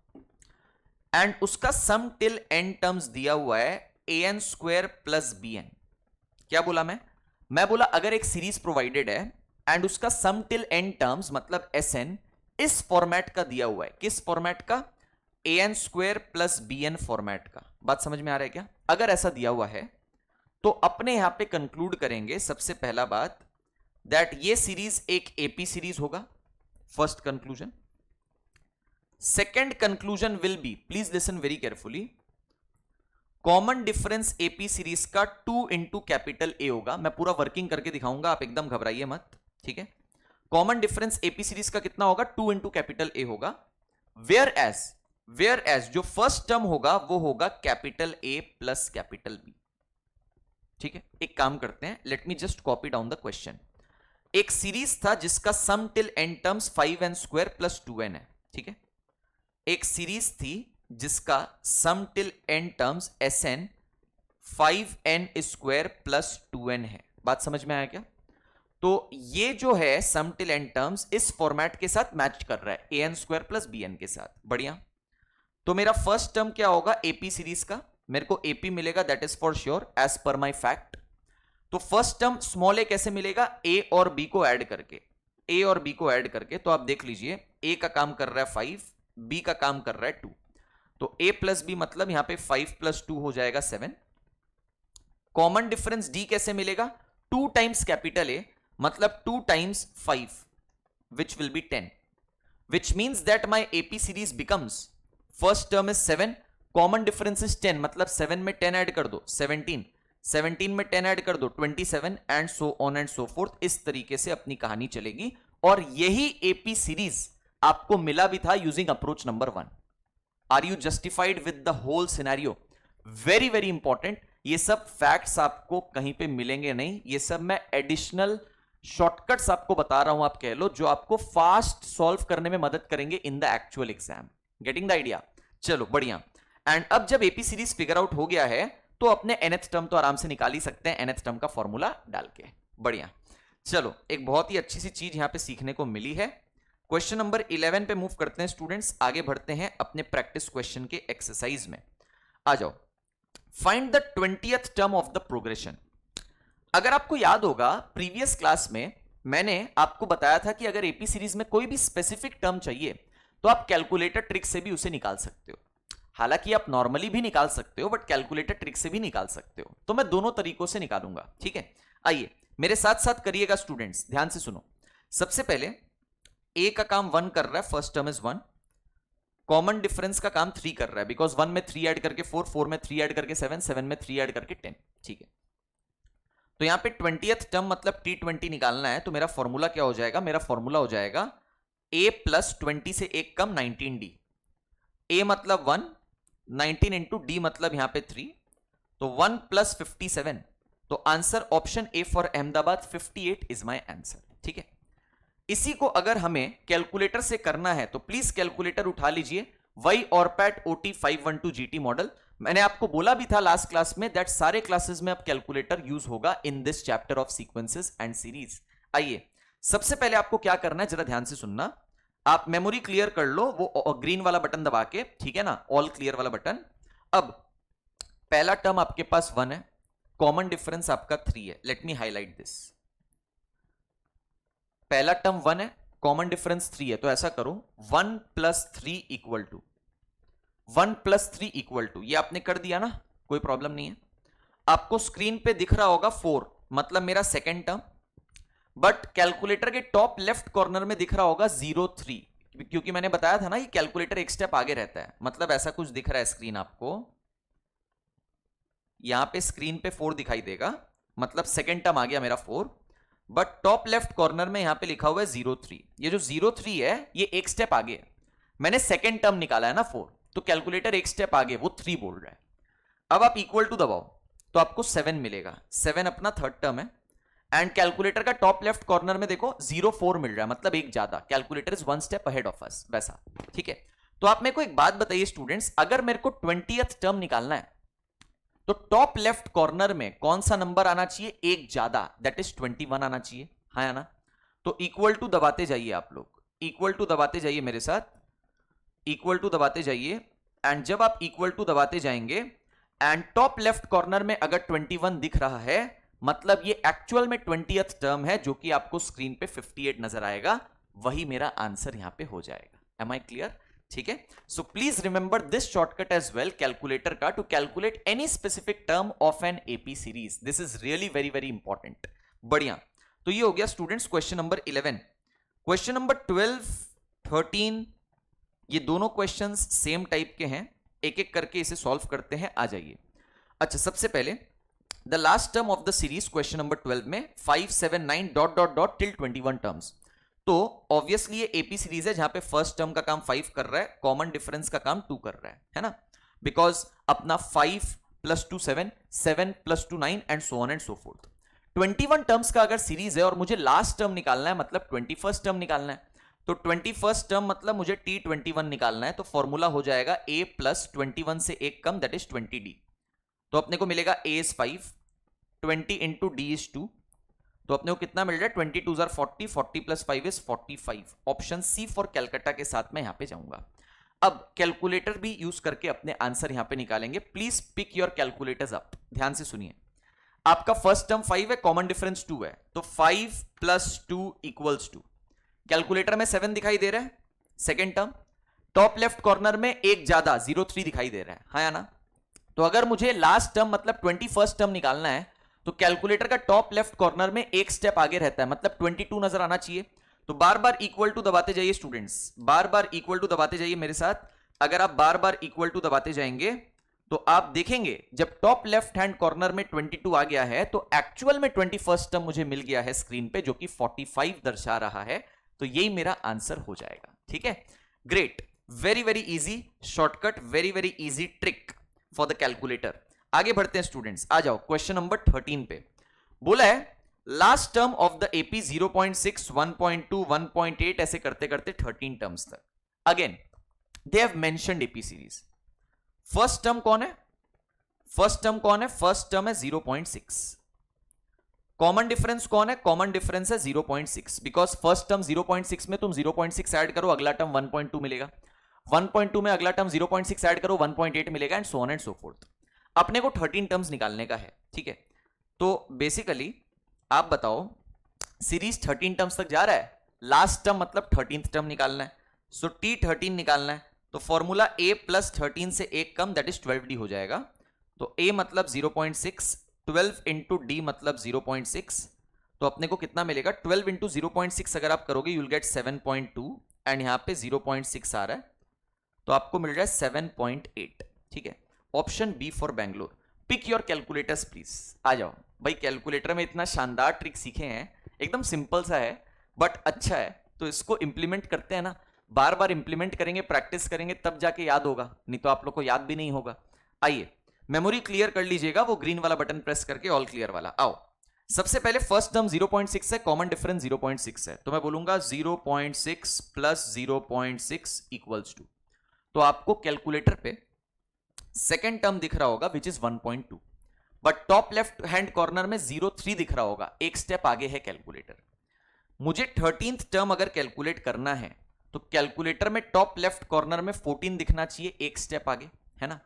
एंड उसका सम टिल एन टर्म्स दिया हुआ है an स्क्वायर प्लस bn. क्या बोला मैं बोला अगर एक सीरीज प्रोवाइडेड है एंड उसका सम टिल एन टर्म्स मतलब Sn इस फॉर्मेट का दिया हुआ है. किस फॉर्मेट का? an square plus bn format का. बात समझ में आ रहा है क्या? अगर ऐसा दिया हुआ है तो अपने यहां पे कंक्लूड करेंगे सबसे पहला बात दैट ये सीरीज एक एपी सीरीज होगा. First conclusion. Second conclusion will be, please listen very carefully, common difference AP series का 2 इंटू कैपिटल ए होगा. मैं पूरा वर्किंग करके दिखाऊंगा, आप एकदम घबराइए मत. ठीक है, कॉमन डिफरेंस एपी सीरीज का कितना होगा? 2 इंटू कैपिटल ए होगा. वेयर एज जो फर्स्ट टर्म होगा वो होगा capital A plus capital B. ठीक है, एक काम करते हैं, let me just copy down the question. एक सीरीज था जिसका sum till n terms 5n square plus 2n है. ठीक है, एक सीरीज थी जिसका sum till n terms Sn 5n square plus 2n है. बात समझ में आया क्या? तो ये जो है सम टिल एन टर्म्स इस फॉर्मेट के साथ मैच कर रहा है, an स्क्वायर प्लस bn के साथ. बढ़िया. तो मेरा फर्स्ट टर्म क्या होगा एपी सीरीज का? मेरे को एपी मिलेगा, that is for sure as per my fact. तो फर्स्ट टर्म स्मॉल ए कैसे मिलेगा? ए और बी को ऐड करके. ए और बी को ऐड करके तो आप देख लीजिए, ए का काम कर रहा है 5, बी का काम कर रहा है 2. तो a प्लस बी मतलब यहां पे 5 प्लस 2 हो जाएगा 7. कॉमन डिफरेंस d कैसे मिलेगा? 2 टाइम्स कैपिटल ए मतलब 2 times 5 which will be 10, which means that my AP series becomes first term is 7, common difference is 10 मतलब 7 में 10 ऐड कर दो 17, 17 में 10 ऐड कर दो 27 and so on and so fourth. इस तरीके से अपनी कहानी चलेगी और यही एपी सीरीज आपको मिला भी था using approach number 1। Are you justified with the whole scenario? Very very important. ये सब फैक्ट्स आपको कहीं पे मिलेंगे नहीं, ये सब मैं एडिशनल शॉर्टकट्स आपको बता रहा हूं, आप कह लो, जो आपको फास्ट सॉल्व करने में मदद करेंगे in the actual exam. Getting the idea? चलो बढ़िया। एंड अब जब एपी सीरीज फिगर आउट हो गया है तो अपने nth टर्म तो आराम से निकाल ही सकते हैं nth टर्म का फॉर्मूला डाल के। बढ़िया। चलो एक बहुत ही अच्छी सी चीज यहां पे सीखने को मिली है। क्वेश्चन नंबर 11 पे मूव करते हैं स्टूडेंट्स, आगे बढ़ते हैं अपने प्रैक्टिस क्वेश्चन के एक्सरसाइज में। आ जाओ। Find the 20th term of the progression. अगर आपको याद होगा प्रीवियस क्लास में मैंने आपको बताया था कि अगर एपी सीरीज में कोई भी स्पेसिफिक टर्म चाहिए तो आप कैलकुलेटर ट्रिक से भी उसे निकाल सकते हो। हालांकि आप नॉर्मली भी निकाल सकते हो बट कैलकुलेटर ट्रिक से भी निकाल सकते हो, तो मैं दोनों तरीकों से निकालूंगा। ठीक है, आइए मेरे साथ साथ करिएगा स्टूडेंट्स, ध्यान से सुनो। सबसे पहले ए का काम 1 कर रहा है, first term is 1। Common difference का काम 3 कर रहा है बिकॉज 1 में 3 ऐड करके 4, 4 में 3 ऐड करके 7, 7 में 3 ऐड करके 10। ठीक है, तो यहां पे 20th टर्म मतलब T20 निकालना है, तो मेरा फॉर्मूला क्या हो जाएगा? मेरा फॉर्मूला हो जाएगा a प्लस 20 से एक कम 19d। a मतलब 1, 19 इंटू डी मतलब यहां पे 3, तो 1 प्लस 57, तो answer option A for Ahmedabad 58 is my answer. ठीक है, इसी को अगर हमें कैलकुलेटर से करना है तो प्लीज कैलकुलेटर उठा लीजिए, वाई ऑरपैट OT 512 GT मॉडल। मैंने आपको बोला भी था लास्ट क्लास में दैट सारे क्लासेस में अब कैलकुलेटर यूज होगा in this chapter of sequences and series. आइए सबसे पहले आपको क्या करना है जरा ध्यान से सुनना। आप मेमोरी क्लियर कर लो वो ग्रीन वाला बटन दबा के, ठीक है ना, ऑल क्लियर वाला बटन। अब पहला टर्म आपके पास 1 है, कॉमन डिफरेंस आपका 3 है। Let me highlight this. पहला टर्म 1 है, कॉमन डिफरेंस 3 है, तो ऐसा करो 1 plus 3 equal to 1 plus 3 equal to, ये आपने कर दिया ना, कोई प्रॉब्लम नहीं है। आपको स्क्रीन पे दिख रहा होगा 4 मतलब मेरा सेकेंड टर्म, बट कैलकुलेटर के टॉप लेफ्ट कॉर्नर में दिख रहा होगा 03, क्योंकि मैंने बताया था ना ये कैलकुलेटर एक स्टेप आगे रहता है। मतलब ऐसा कुछ दिख रहा है स्क्रीन आपको, यहां पे स्क्रीन पे 4 दिखाई देगा, मतलब सेकेंड टर्म आ गया मेरा 4, बट टॉप लेफ्ट कॉर्नर में यहां पे लिखा हुआ है 03। ये जो 03 है ये एक स्टेप आगे है, मैंने सेकेंड टर्म निकाला है ना 4, तो कैलकुलेटर एक स्टेप आगे, वो 3 बोल रहा है। अब आप इक्वल टू दबाओ तो आपको 7 मिलेगा, 7 अपना थर्ड टर्म है। एंड कैलकुलेटर का टॉप लेफ्ट कॉर्नर में देखो 04 मिल रहा है, मतलब एक ज्यादा, calculator is 1 step ahead of us, वैसा। ठीक है, तो आप मेरे को एक बात बताइए स्टूडेंट्स, अगर मेरे को 20th टर्म निकालना है तो टॉप लेफ्ट कॉर्नर में कौन सा नंबर आना चाहिए? एक ज्यादा, दैट इज 21 आना चाहिए, हाँ या ना? तो इक्वल टू दबाते जाइए आप लोग, इक्वल टू दबाते जाइए मेरे साथ, इक्वल टू दबाते जाइए। एंड जब आप इक्वल टू दबाते जाएंगे एंड टॉप लेफ्ट कॉर्नर में अगर 21 दिख रहा है, मतलब ये एक्चुअल में 20th टर्म है, जो कि आपको स्क्रीन पे 58 नजर आएगा, वही मेरा आंसर यहां पे हो जाएगा। Am I clear? ठीक है, so please remember this shortcut as well calculator का, to calculate any specific term of an AP series. This is really very very important. बढ़िया, तो ये हो गया students question number 11। Question number 12, 13, ये दोनों क्वेश्चंस सेम टाइप के हैं, एक एक करके इसे सॉल्व करते हैं, आ जाइए। अच्छा, सबसे पहले the last term of the series question number 12 में 5, 7, 9 dot dot dot till 21 terms. तो ऑब्वियसली ये एपी सीरीज है जहां पे फर्स्ट टर्म का काम 5 कर रहा है, कॉमन डिफरेंस का काम 2 कर रहा है ना? बिकॉज अपना 5 plus 2 7, 7 plus 2 9 and so on and so fourth. 21 terms का अगर सीरीज है और मुझे लास्ट टर्म निकालना है, मतलब 21st टर्म निकालना है, तो 21st टर्म मतलब मुझे T21 निकालना है, तो फॉर्मूला हो जाएगा a प्लस 21 से एक कम, दैट इज 20d। तो अपने को मिलेगा a is 5, 20 into d is 2, तो अपने को कितना मिल रहा है? 22 are 40, 40 plus 5 is 45। Option C for Calcutta के साथ मैं यहां पे जाऊंगा। अब कैलकुलेटर भी यूज करके अपने आंसर यहां पे निकालेंगे। Please pick your calculators up, ध्यान से सुनिए। आपका फर्स्ट टर्म 5 है, कॉमन डिफरेंस 2 है, तो 5 प्लस 2 इक्वल्स 2। कैलकुलेटर में 7 दिखाई दे रहा है, second term, top left corner में एक ज्यादा 03 दिखाई दे रहा है, हाँ या ना? तो अगर मुझे लास्ट टर्म मतलब 21st टर्म निकालना है तो कैलकुलेटर का टॉप लेफ्ट कॉर्नर में एक स्टेप आगे रहता है, मतलब 22 नजर आना चाहिए। तो बार बार इक्वल टू दबाते जाइए स्टूडेंट्स, बार बार इक्वल टू दबाते जाइए मेरे साथ। अगर आप बार बार इक्वल टू दबाते जाएंगे तो आप देखेंगे जब टॉप लेफ्ट हैंड कॉर्नर में 22 आ गया है तो एक्चुअल में 21st टर्म मुझे मिल गया है स्क्रीन पे, जो कि 45 दर्शा रहा है। तो यही मेरा आंसर हो जाएगा। ठीक है, great, very very easy shortcut, very very easy trick for the calculator. आगे बढ़ते हैं स्टूडेंट्स, आ जाओ क्वेश्चन नंबर 13 पे। बोला है last term of the AP 0.6, 1.2, 1.8 ऐसे करते करते 13 टर्म्स तक। Again they have mentioned AP series. First term कौन है? फर्स्ट टर्म कौन है? फर्स्ट टर्म है 0.6। कॉमन डिफरेंस कौन है? कॉमन डिफरेंस है 0.6, बिकॉज फर्स्ट टर्म 0.6 में तुम 0.6 ऐड करो, अगला टर्म 1.2 मिलेगा, 1.2 में अगला टर्म 0.6 ऐड करो, 1.8 मिलेगा, and so on and so fourth. अपने को 13 टर्म्स निकालने का है। ठीक है, तो बेसिकली आप बताओ सीरीज 13 टर्म्स तक जा रहा है, लास्ट टर्म मतलब 13th टर्म निकालना है, सो T13 निकालना है। तो फॉर्मूला a प्लस 13 से एक कम, दैट इज 12d हो जाएगा। तो a मतलब 0.6, 12 इंटू डी मतलब 0.6, तो अपने को कितना मिलेगा? 12 इंटू 0.6 अगर आप करोगे यू विल गेट 7.2, एंड यहां पे 0.6 आ रहा है, तो आपको मिल रहा है 7.8। ठीक है, option B for Bangalore. Pick your calculators please. आ जाओ भाई, कैलकुलेटर में इतना शानदार ट्रिक सीखे हैं, एकदम सिंपल सा है बट अच्छा है, तो इसको इंप्लीमेंट करते हैं ना, बार बार इंप्लीमेंट करेंगे, प्रैक्टिस करेंगे, तब जाके याद होगा, नहीं तो आप लोग को याद भी नहीं होगा। आइए मेमोरी क्लियर कर लीजिएगा, वो ग्रीन वाला बटन प्रेस करके, ऑल क्लियर वाला। आओ सबसे पहले फर्स्ट टर्म 0.6 है, कॉमन डिफरेंस 0.6 है, तो मैं बोलूंगा 0.6 प्लस 0.6 इक्वल्स टू, तो आपको कैलकुलेटर पे सेकेंड टर्म दिख रहा होगा which is 1.2, but top left hand corner में 0.3 दिख रहा होगा, एक स्टेप आगे है कैलकुलेटर। मुझे 13th टर्म अगर कैलकुलेट करना है तो कैलकुलेटर में टॉप लेफ्ट कॉर्नर में 14 दिखना चाहिए, एक स्टेप आगे है ना।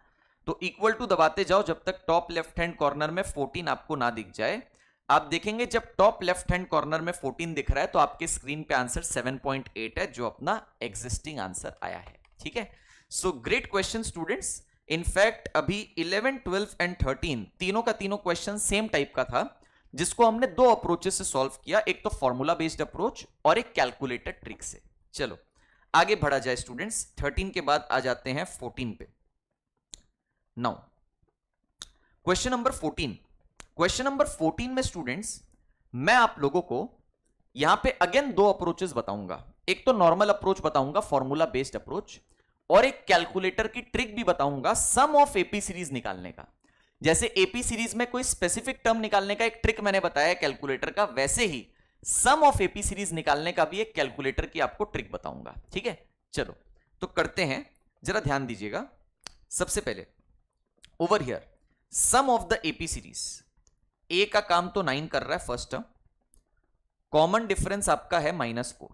तो इक्वल टू दबाते जाओ जब तक टॉप लेफ्ट हैंड कॉर्नर में 14 आपको ना दिख जाए। आप देखेंगे जब टॉप लेफ्ट हैंड कॉर्नर में 14 दिख रहा है तो आपके स्क्रीन पे आंसर 7.8 है, जो अपना एग्जिस्टिंग आंसर आया है। ठीक है, so great question students. In fact अभी 11, 12 एंड 13 तीनों का तीनों क्वेश्चन सेम टाइप का था, जिसको हमने दो अप्रोचेस से सॉल्व किया, एक तो फॉर्मूला बेस्ड अप्रोच और एक कैलकुलेटर ट्रिक से। चलो आगे बढ़ा जाए स्टूडेंट्स, 13 के बाद आ जाते हैं 14 पे। Now question number 14। Question number 14 में स्टूडेंट्स मैं आप लोगों को यहां पे अगेन दो अप्रोचेस बताऊंगा, एक तो नॉर्मल अप्रोच बताऊंगा फॉर्मूला बेस्ड अप्रोच, और एक कैलकुलेटर की ट्रिक भी बताऊंगा सम ऑफ एपी सीरीज निकालने का। जैसे एपी सीरीज में कोई स्पेसिफिक टर्म निकालने का एक ट्रिक मैंने बताया कैलकुलेटर का, वैसे ही सम ऑफ एपी सीरीज निकालने का भी एक कैलकुलेटर की आपको ट्रिक बताऊंगा। ठीक है, चलो तो करते हैं, जरा ध्यान दीजिएगा। सबसे पहले over here sum of the AP series, A का काम तो 9 कर रहा है फर्स्ट टर्म, कॉमन डिफरेंस आपका है -4,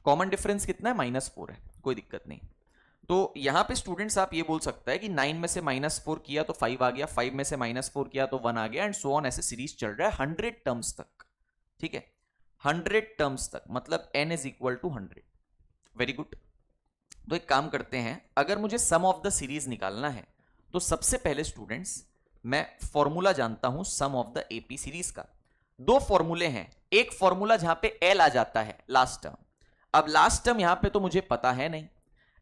कॉमन डिफरेंस कितना है? -4 है, कोई दिक्कत नहीं। तो यहां पे स्टूडेंट्स आप ये बोल सकते हैं कि 9 में से -4 किया तो 5 आ गया, 5 में से -4 किया तो 1 आ गया, एंड सो ऑन, ऐसे सीरीज चल रहा है 100 टर्म्स तक। ठीक है, 100 टर्म्स तक, मतलब n is equal to 100। Very good. तो एक काम करते हैं, अगर मुझे सम ऑफ द सीरीज निकालना है तो सबसे पहले स्टूडेंट्स मैं फॉर्मूला जानता हूं सम ऑफ द एपी सीरीज का। दो फॉर्मूले हैं, एक फॉर्मूला जहां पे एल आ जाता है लास्ट टर्म, अब लास्ट टर्म यहां पे तो मुझे पता है नहीं,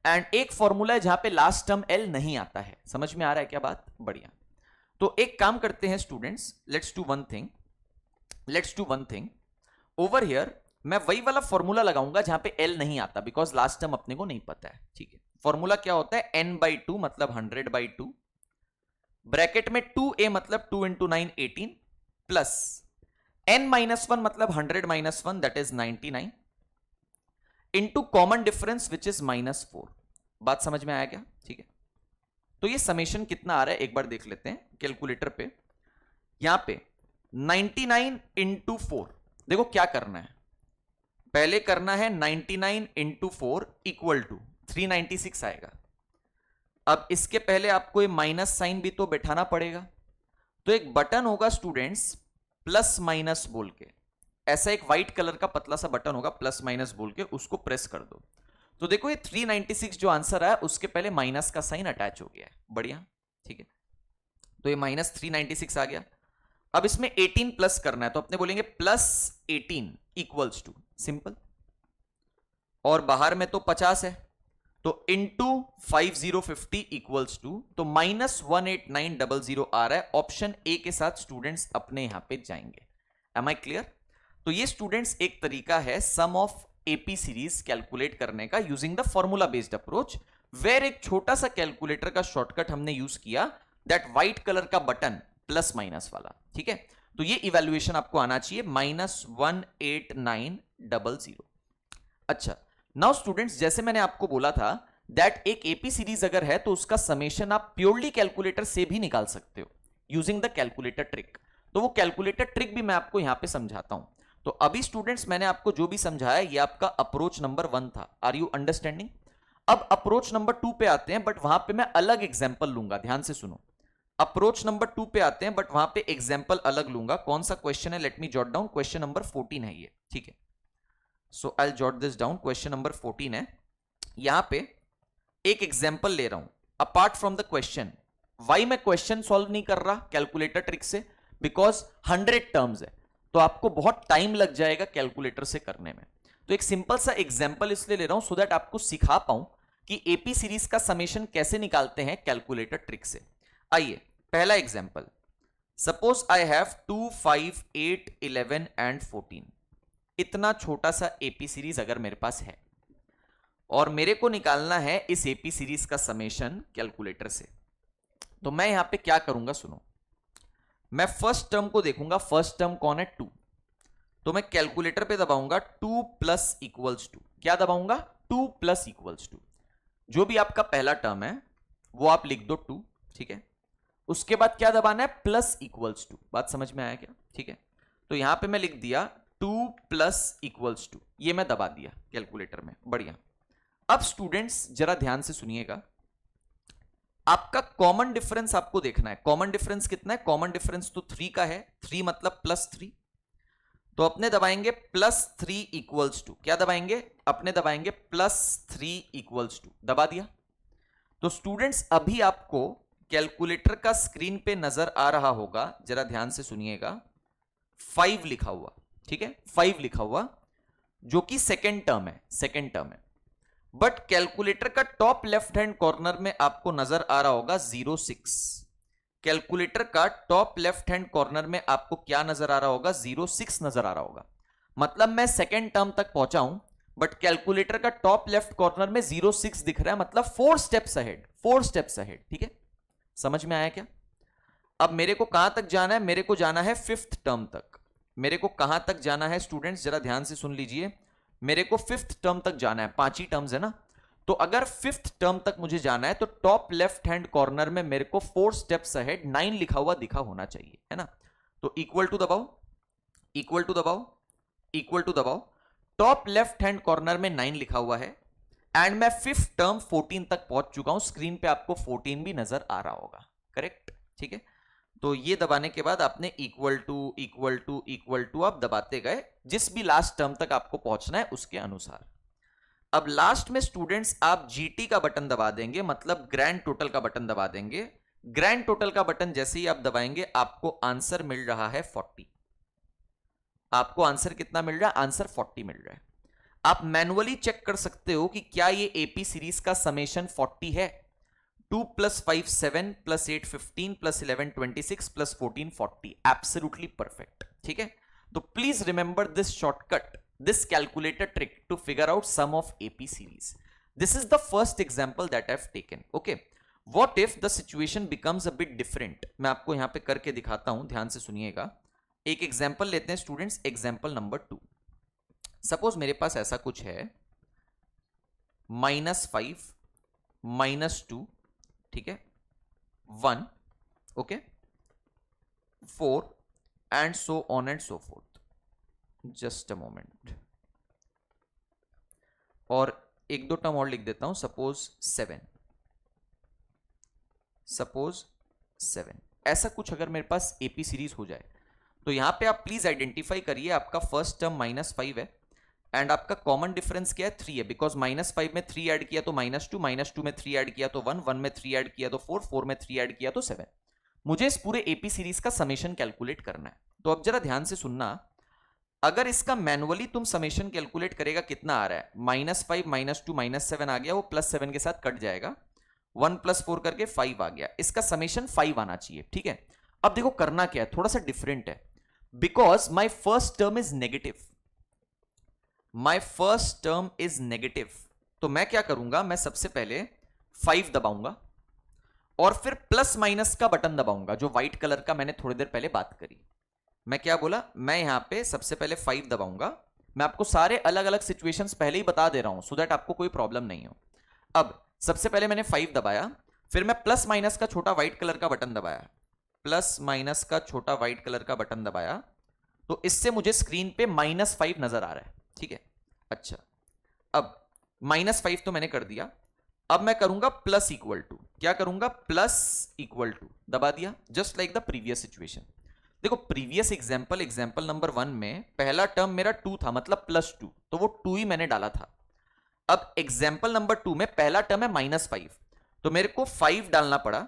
एंड एक फॉर्मूला है जहां पे लास्ट टर्म एल नहीं आता है। समझ में आ रहा है क्या बात? बढ़िया। तो एक काम करते हैं students, let's do one thing over here. मैं वही वाला फॉर्मूला लगाऊंगा जहां पे एल नहीं आता, बिकॉज लास्ट टर्म अपने को नहीं पता है। ठीक है, फॉर्मूला क्या होता है? n/2 मतलब 100/2, ब्रैकेट में 2a मतलब 2 इंटू 9 18, प्लस n-1 मतलब 100-1 that is 99, into common difference which is -4। बात समझ में आया क्या? ठीक है, तो ये समेशन कितना आ रहा है एक बार देख लेते हैं कैलकुलेटर पे। यहां पे 99 इंटू 4, देखो क्या करना है, पहले करना है 99 इंटू 4 इक्वल टू 396 आएगा। अब इसके पहले आपको ये माइनस साइन भी तो बैठाना पड़ेगा, तो एक बटन होगा स्टूडेंट्स प्लस माइनस बोल के, ऐसा एक व्हाइट कलर का पतला सा बटन होगा प्लस माइनस बोल के, उसको प्रेस कर दो। तो देखो ये 396 जो आंसर आया उसके पहले माइनस का साइन अटैच हो गया है। बढ़िया, ठीक है, तो ये -396 आ गया। अब इसमें 18 प्लस करना है, तो अपने बोलेंगे +18 इक्वल्स टू, सिंपल, और बाहर में तो 50 है तो इंटू 5050 इक्वल्स टू, तो -18900 आ रहा है। ऑप्शन ए के साथ स्टूडेंट्स अपने यहां पे जाएंगे। Am I clear? तो ये स्टूडेंट्स एक तरीका है sum of AP series calculate करने का using the formula based approach, where एक छोटा सा कैलकुलेटर का शॉर्टकट हमने यूज किया, दैट व्हाइट कलर का बटन प्लस माइनस वाला। ठीक है, तो ये इवैल्यूएशन आपको आना चाहिए -18900। अच्छा, नाउ स्टूडेंट्स, जैसे मैंने आपको बोला था दैट एक एपी सीरीज अगर है तो उसका समेशन आप प्योरली कैलकुलेटर से भी निकाल सकते हो यूजिंग द कैलकुलेटर ट्रिक। तो वो कैलकुलेटर ट्रिक भी मैं आपको यहां पे समझाता हूं। तो अभी स्टूडेंट्स मैंने आपको जो भी समझाया ये आपका अप्रोच नंबर 1 था। Are you understanding? अब अप्रोच नंबर 2 पे आते हैं, बट वहां पे मैं अलग एग्जांपल लूंगा। ध्यान से सुनो, अप्रोच नंबर 2 पे आते हैं बट वहां पे एग्जांपल अलग लूंगा। कौन सा क्वेश्चन है? Let me jot down. Question number 14 है ये। ठीक है, so I jot this down. Question number 14 है। यहां पे एक एग्जांपल ले रहा हूं apart from the question. Why मैं क्वेश्चन सॉल्व नहीं कर रहा कैलकुलेटर ट्रिक से? बिकॉज 100 टर्म्स है तो आपको बहुत टाइम लग जाएगा कैलकुलेटर से करने में। तो एक सिंपल सा एग्जांपल इसलिए ले रहा हूं सो दैट आपको सिखा पाऊं कि एपी सीरीज का समेशन कैसे निकालते हैं कैलकुलेटर ट्रिक से। आइए, पहला example, suppose I have 2, 5, 8, 11 and 14। इतना छोटा सा एपी सीरीज अगर मेरे पास है और मेरे को निकालना है इस एपी सीरीज का समेशन कैलकुलेटर से, तो मैं यहां पे क्या करूंगा सुनो। मैं फर्स्ट टर्म को देखूंगा। फर्स्ट टर्म कौन है? 2। तो मैं कैलकुलेटर पे दबाऊंगा 2 प्लस इक्वल्स टू। क्या दबाऊंगा? 2 प्लस इक्वल्स टू। जो भी आपका पहला टर्म है वो आप लिख दो 2। ठीक है, उसके बाद क्या दबाना है? Plus equals to. बात समझ में आया क्या? ठीक है, तो यहां पे मैं लिख दिया 2 प्लस इक्वल्स टू। ये मैं दबा दिया कैलकुलेटर में। बढ़िया। अब स्टूडेंट्स जरा ध्यान से सुनिएगा, आपका कॉमन डिफरेंस आपको देखना है। कॉमन डिफरेंस कितना है? कॉमन डिफरेंस तो 3 का है। 3 मतलब +3। तो अपने दबाएंगे +3 इक्वल्स टू। क्या दबाएंगे? अपने दबाएंगे +3 इक्वल्स टू। दबा दिया। तो स्टूडेंट्स अभी आपको कैलकुलेटर का स्क्रीन पे नजर आ रहा होगा, जरा ध्यान से सुनिएगा, 5 लिखा हुआ। ठीक है, 5 लिखा हुआ जो कि सेकेंड टर्म है। सेकेंड टर्म है, बट कैलकुलेटर का टॉप लेफ्ट हैंड कॉर्नर में आपको नजर आ रहा होगा 06। कैलकुलेटर का टॉप लेफ्ट हैंड कॉर्नर में आपको क्या नजर आ रहा होगा? 06 नजर आ रहा होगा। मतलब मैं सेकेंड टर्म तक पहुंचा हूं बट कैलकुलेटर का टॉप लेफ्ट कॉर्नर में 06 दिख रहा है, मतलब 4 स्टेप्स अहेड। 4 steps ahead. ठीक है, समझ में आया क्या? अब मेरे को कहां तक जाना है? मेरे को जाना है 5th टर्म तक। मेरे को कहां तक जाना है स्टूडेंट्स? जरा ध्यान से सुन लीजिए, मेरे को 5th टर्म तक जाना है। 5 ही टर्म्स है ना, तो अगर 5th टर्म तक मुझे जाना है तो टॉप लेफ्ट हैंड कॉर्नर में मेरे को 4 स्टेप्स अहेड 9 लिखा हुआ दिखा होना चाहिए, है ना? तो इक्वल टू दबाओ, इक्वल टू दबाओ, इक्वल टू दबाओ। टॉप लेफ्ट हैंड कॉर्नर में 9 लिखा हुआ है एंड मैं 5th टर्म 14 तक पहुंच चुका हूं। स्क्रीन पे आपको 14 भी नजर आ रहा होगा, करेक्ट? ठीक है, तो ये दबाने के बाद आपने equal to equal to equal to आप दबाते गए जिस भी लास्ट टर्म तक आपको पहुंचना है उसके अनुसार। अब लास्ट में स्टूडेंट्स आप जीटी का बटन दबा देंगे, मतलब ग्रैंड टोटल का बटन दबा देंगे। ग्रैंड टोटल का बटन जैसे ही आप दबाएंगे आपको आंसर मिल रहा है 40। आपको आंसर कितना मिल रहा है? आंसर 40 मिल रहा है। आप मैनुअली चेक कर सकते हो कि क्या ये एपी सीरीज का समेशन 40 है। 2 + 5 7 + 8 15 + 11 26 + 14 40। Absolutely perfect. ठीक है, तो please remember this shortcut, this calculator trick to figure out sum of AP series. This is the first example that I've taken. Okay, what if the situation becomes a bit different? मैं आपको यहां पे करके दिखाता हूं, ध्यान से सुनिएगा। एक एग्जाम्पल लेते हैं स्टूडेंट्स, एग्जाम्पल नंबर 2। सपोज मेरे पास ऐसा कुछ है -5 -2, ठीक है, 1, okay, 4 and so on and so fourth. Just a moment, और एक दो टर्म और लिख देता हूं। सपोज 7, सपोज 7, ऐसा कुछ अगर मेरे पास एपी सीरीज हो जाए तो यहां पे आप प्लीज आइडेंटिफाई करिए, आपका फर्स्ट टर्म -5 है एंड आपका कॉमन डिफरेंस क्या है? 3 है। बिकॉज -5 में 3 ऐड किया तो -2, -2 में 3 ऐड किया तो 1, 1 में 3 ऐड किया तो 4, 4 में 3 ऐड किया तो 7। मुझे इस पूरे एपी सीरीज का समेशन कैलकुलेट करना है। तो अब जरा ध्यान से सुनना, अगर इसका मैनुअली तुम समेशन कैलकुलेट करेगा कितना आ रहा है, -5 -2 -7 आ गया, वो +7 के साथ कट जाएगा, 1 + 4 करके 5 आ गया, इसका समेशन 5 आना चाहिए, ठीक है। अब देखो करना क्या है, थोड़ा सा डिफरेंट है, because my first term is negative, my first term is negative, तो मैं क्या करूंगा, मैं सबसे पहले 5 दबाऊंगा और फिर प्लस माइनस का बटन दबाऊंगा, जो व्हाइट कलर का मैंने थोड़ी देर पहले बात करी। मैं क्या बोला, मैं यहां पे सबसे पहले 5 दबाऊंगा, मैं आपको सारे अलग अलग सिचुएशंस पहले ही बता दे रहा हूं सो दैट आपको कोई प्रॉब्लम नहीं हो। अब सबसे पहले मैंने 5 दबाया, फिर मैं प्लस माइनस का छोटा व्हाइट कलर का बटन दबाया, प्लस माइनस का छोटा व्हाइट कलर का बटन दबाया, तो इससे मुझे स्क्रीन पे -5 नजर आ रहा है, ठीक है। अच्छा, अब -5 तो मैंने कर दिया, अब मैं करूंगा प्लस इक्वल टू, क्या करूंगा, प्लस इक्वल टू दबा दिया, just like the previous situation. देखो प्रीवियस एग्जांपल नंबर 1 में पहला टर्म मेरा 2 था, मतलब +2, तो वो 2 ही मैंने डाला था। अब एग्जांपल नंबर 2 में पहला टर्म है -5, तो मेरे को 5 डालना पड़ा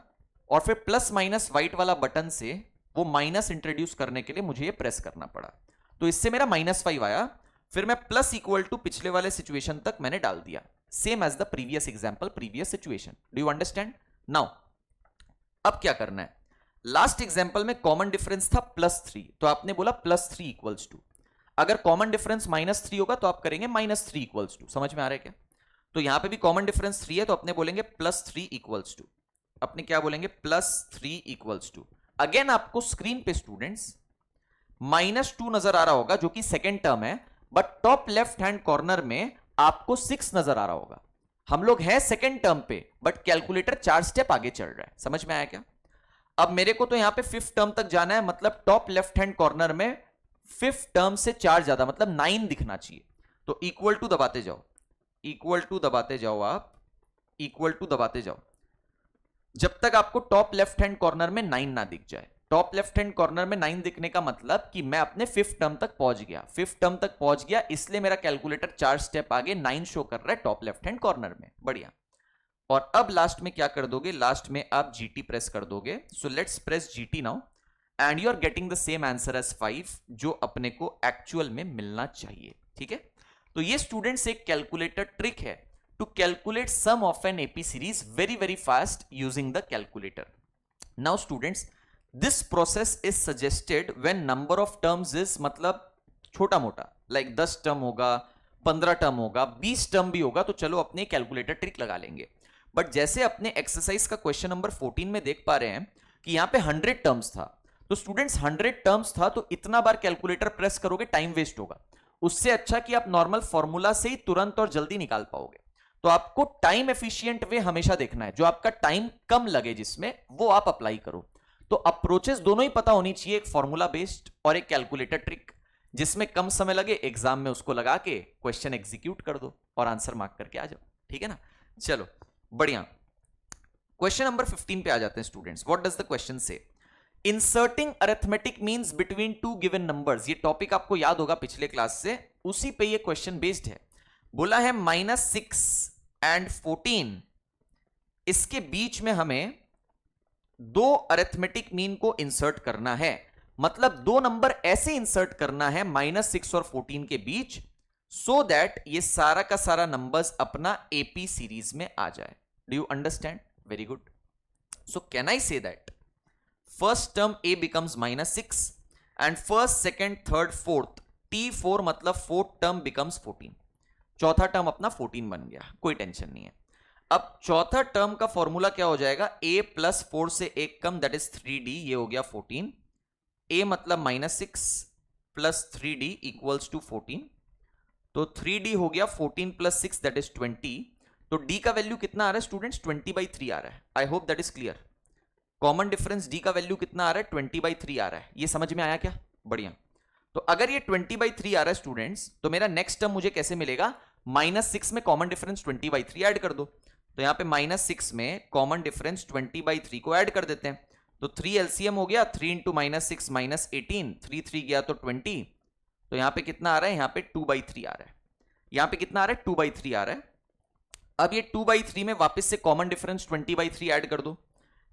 और फिर प्लस माइनस व्हाइट वाला बटन से वो माइनस इंट्रोड्यूस करने के लिए मुझे ये प्रेस करना पड़ा, तो इससे मेरा -5 आया, फिर मैं प्लस इक्वल टू पिछले वाले सिचुएशन तक मैंने डाल दिया, same as the previous example, previous situation. Do you understand now? अब क्या करना है, लास्ट एग्जांपल में कॉमन डिफरेंस था +3, तो आपने बोला +3 इक्वल्स टू, अगर कॉमन डिफरेंस -3 होगा तो आप करेंगे -3 इक्वल्स टू, समझ में आ रहा है क्या? तो यहां पे भी कॉमन डिफरेंस 3 है, तो अपने बोलेंगे +3 इक्वल्स टू, अपने क्या बोलेंगे, +3 इक्वल्स टू। अगेन आपको स्क्रीन पे स्टूडेंट्स -2 नजर आ रहा होगा, जो कि सेकेंड टर्म है, but top left hand corner में आपको 6 नजर आ रहा होगा। हम लोग हैं सेकेंड टर्म पे, बट कैलकुलेटर 4 स्टेप आगे चल रहा है, समझ में आया क्या? अब मेरे को तो यहां पे 5th टर्म तक जाना है, मतलब टॉप लेफ्ट हैंड कॉर्नर में 5th टर्म से 4 ज्यादा, मतलब 9 दिखना चाहिए, तो इक्वल टू दबाते जाओ, इक्वल टू दबाते जाओ, आप इक्वल टू दबाते जाओ जब तक आपको टॉप लेफ्ट हैंड कॉर्नर में 9 ना दिख जाए। टॉप लेफ्ट हैंड कॉर्नर में 9 दिखने का मतलब कि मैं अपने 5th टर्म तक पहुंच गया, 5th टर्म तक पहुंच गया, इसलिए मेरा कैलकुलेटर 4 स्टेप आगे 9 शो कर रहा है टॉप लेफ्ट हैंड कॉर्नर में, बढ़िया। और अब लास्ट में क्या कर दोगे, लास्ट में आप GT प्रेस कर दोगे, so let's press GT now and you are getting the same answer as 5, जो अपने को एक्चुअल में मिलना चाहिए, ठीक है। तो ये स्टूडेंट्स एक कैलकुलेटर ट्रिक है to calculate sum of an AP series very fast using the calculator. Now students, this process is suggested when number of terms is, मतलब छोटा मोटा, लाइक 10 टर्म होगा, 15 टर्म होगा, 20 टर्म भी होगा, तो चलो अपने कैलकुलेटर ट्रिक लगा लेंगे। बट जैसे अपने एक्सरसाइज का क्वेश्चन नंबर 14 में देख पा रहे हैं कि यहां पे 100 टर्म्स था, तो स्टूडेंट्स 100 टर्म्स था, तो इतना बार कैलकुलेटर प्रेस करोगे टाइम वेस्ट होगा, उससे अच्छा कि आप नॉर्मल फॉर्मूला से ही तुरंत और जल्दी निकाल पाओगे। तो आपको टाइम एफिशिएंट वे हमेशा देखना है, जो आपका टाइम कम लगे जिसमें, वो आप अप्लाई करो। तो अप्रोचेस दोनों ही पता होनी चाहिए, एक फॉर्मूला बेस्ड और एक कैलकुलेटर ट्रिक, जिसमें कम समय लगे, एग्जाम में उसको लगा के क्वेश्चन एग्जीक्यूट कर दो और आंसर मार्क करके आ जाओ, ठीक है ना। चलो बढ़िया, क्वेश्चन नंबर 15 पे आ जाते हैं students. What does the question say? Inserting arithmetic means between two given numbers. ये टॉपिक आपको याद होगा पिछले क्लास से, उसी पे ये क्वेश्चन बेस्ड है। बोला है -6 एंड 14, इसके बीच में हमें दो अरिथमेटिक मीन को इंसर्ट करना है, मतलब दो नंबर ऐसे इंसर्ट करना है -6 और 14 के बीच, सो दैट ये सारा का सारा नंबर्स अपना AP सीरीज में आ जाए। Do you understand? Very good. So can I say that first term A becomes -6 and first, second, third, fourth, T4 मतलब फोर्थ टर्म becomes 14, चौथा टर्म अपना 14 बन गया, कोई टेंशन नहीं है। अब चौथा टर्म का फॉर्मूला क्या हो जाएगा, A + 4 से एक कम, दैट इज 3D, ये हो गया 14, A मतलब -6 + 3D इक्वल्स टू 14, तो 3D हो गया 14 + 6 दैट इज 20, तो D का वैल्यू कितना आ रहा है स्टूडेंट्स, 20/3 आ रहा है। I hope that is clear. Common difference D का वैल्यू कितना आ रहा है, 20/3 आ रहा है। ये समझ में आया क्या? बढ़िया। तो अगर ये 20/3 आ रहा है स्टूडेंट्स, तो मेरा नेक्स्ट टर्म मुझे कैसे मिलेगा, -6 में कॉमन डिफरेंस 20/3 ऐड कर दो, तो यहां पे -6 में कॉमन डिफरेंस 20/3 को ऐड कर देते हैं, तो 3 LCM हो गया, 3 × -6 -18, 3 3 गया तो 20, तो यहां पे कितना आ रहा है, यहां पे 2/3 आ रहा है। यहां पे कितना आ रहा है, 2/3 आ रहा है। अब ये 2/3 में वापस से कॉमन डिफरेंस 20/3 ऐड कर दो,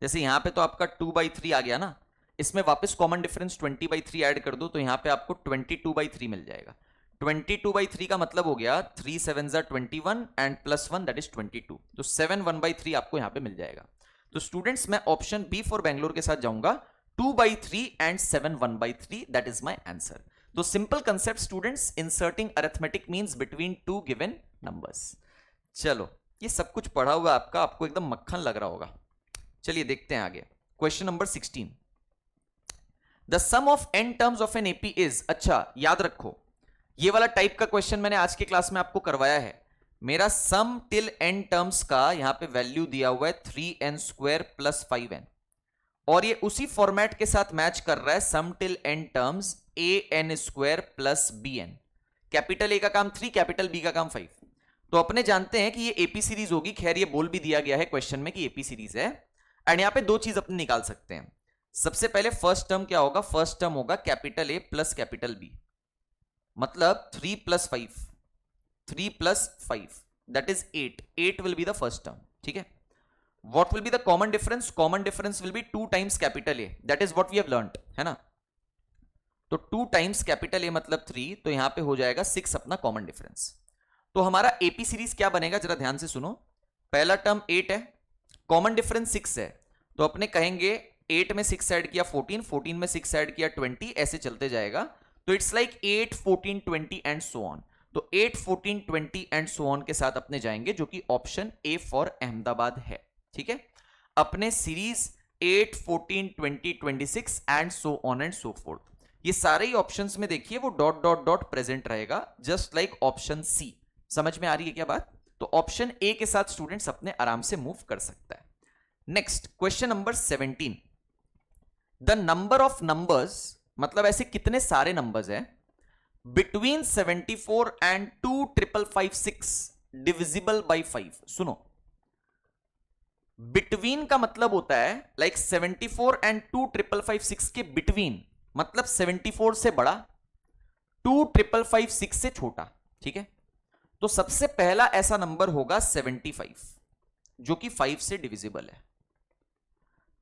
जैसे यहां पे तो आपका 2/3 आ गया ना, इसमें वापस कॉमन डिफरेंस 20/3 ऐड कर दो तो यहां पे आपको 22/3 मिल जाएगा। 22/3 का मतलब हो गया 3 7 जा 21 एंड प्लस 1 दैट इज 22, तो 7 1/3 आपको यहां पे मिल जाएगा। तो स्टूडेंट्स मैं ऑप्शन बी फॉर बेंगलोर के साथ जाऊंगा, 2/3 and 7 1/3 that is my answer. तो simple concept students, inserting arithmetic means between two given numbers. चलो ये सब कुछ पढ़ा हुआ आपका, आपको एकदम मक्खन लग रहा होगा। चलिए देखते हैं आगे। Question number 16, the sum of n terms of an AP is. अच्छा याद रखो, ये वाला टाइप का क्वेश्चन मैंने आज की क्लास में आपको करवाया है। मेरा सम टिल n टर्म्स का यहां पे वैल्यू दिया हुआ है 3n² प्लस 5n, और ये उसी फॉर्मेट के साथ मैच कर रहा है sum till n terms an² plus bn। Capital A का काम 3, कैपिटल बी का काम 5। तो अपने जानते हैं कि ये एपी सीरीज होगी। खैर ये बोल भी दिया गया है क्वेश्चन में कि एपी सीरीज है। एंड यहां पे दो चीज अपने निकाल सकते हैं। सबसे पहले फर्स्ट टर्म क्या होगा, फर्स्ट टर्म होगा capital A plus capital B, मतलब 3 + 5, 3 + 5 that is 8, 8 will be the first term. ठीक है, what will be the common difference, common difference will be 2 times capital A, that is what we have learned, है ना। तो 2 times capital ए मतलब 3, तो यहां पे हो जाएगा 6 अपना कॉमन डिफरेंस। तो हमारा एपी सीरीज क्या बनेगा, जरा ध्यान से सुनो। पहला टर्म 8 है, कॉमन डिफरेंस 6 है, तो अपने कहेंगे 8 में 6 ऐड किया 14, 14 में 6 ऐड किया 20, ऐसे चलते जाएगा। तो it's like 8 14 20 and so on. तो 8 14 20 एंड सो ऑन के साथ अपने जाएंगे, जो कि ऑप्शन ए फॉर अहमदाबाद है। ठीक है, अपने series 8 14 20 26 and so on and so fourth, ये सारे ही ऑप्शंस में देखिए वो डॉट डॉट डॉट प्रेजेंट रहेगा, जस्ट लाइक ऑप्शन सी। समझ में आ रही है क्या बात? तो ऑप्शन ए के साथ स्टूडेंट्स अपने आराम से मूव कर सकता है। Next question number 17, the number of numbers, मतलब ऐसे कितने सारे नंबर्स हैं बिटवीन 74 एंड 25556 डिविजिबल बाय 5। सुनो, बिटवीन का मतलब होता है लाइक 74 एंड 25556 के बिटवीन, मतलब 74 से बड़ा, 25556 से छोटा। ठीक है, तो सबसे पहला ऐसा नंबर होगा 75 जो कि 5 से डिविजिबल है।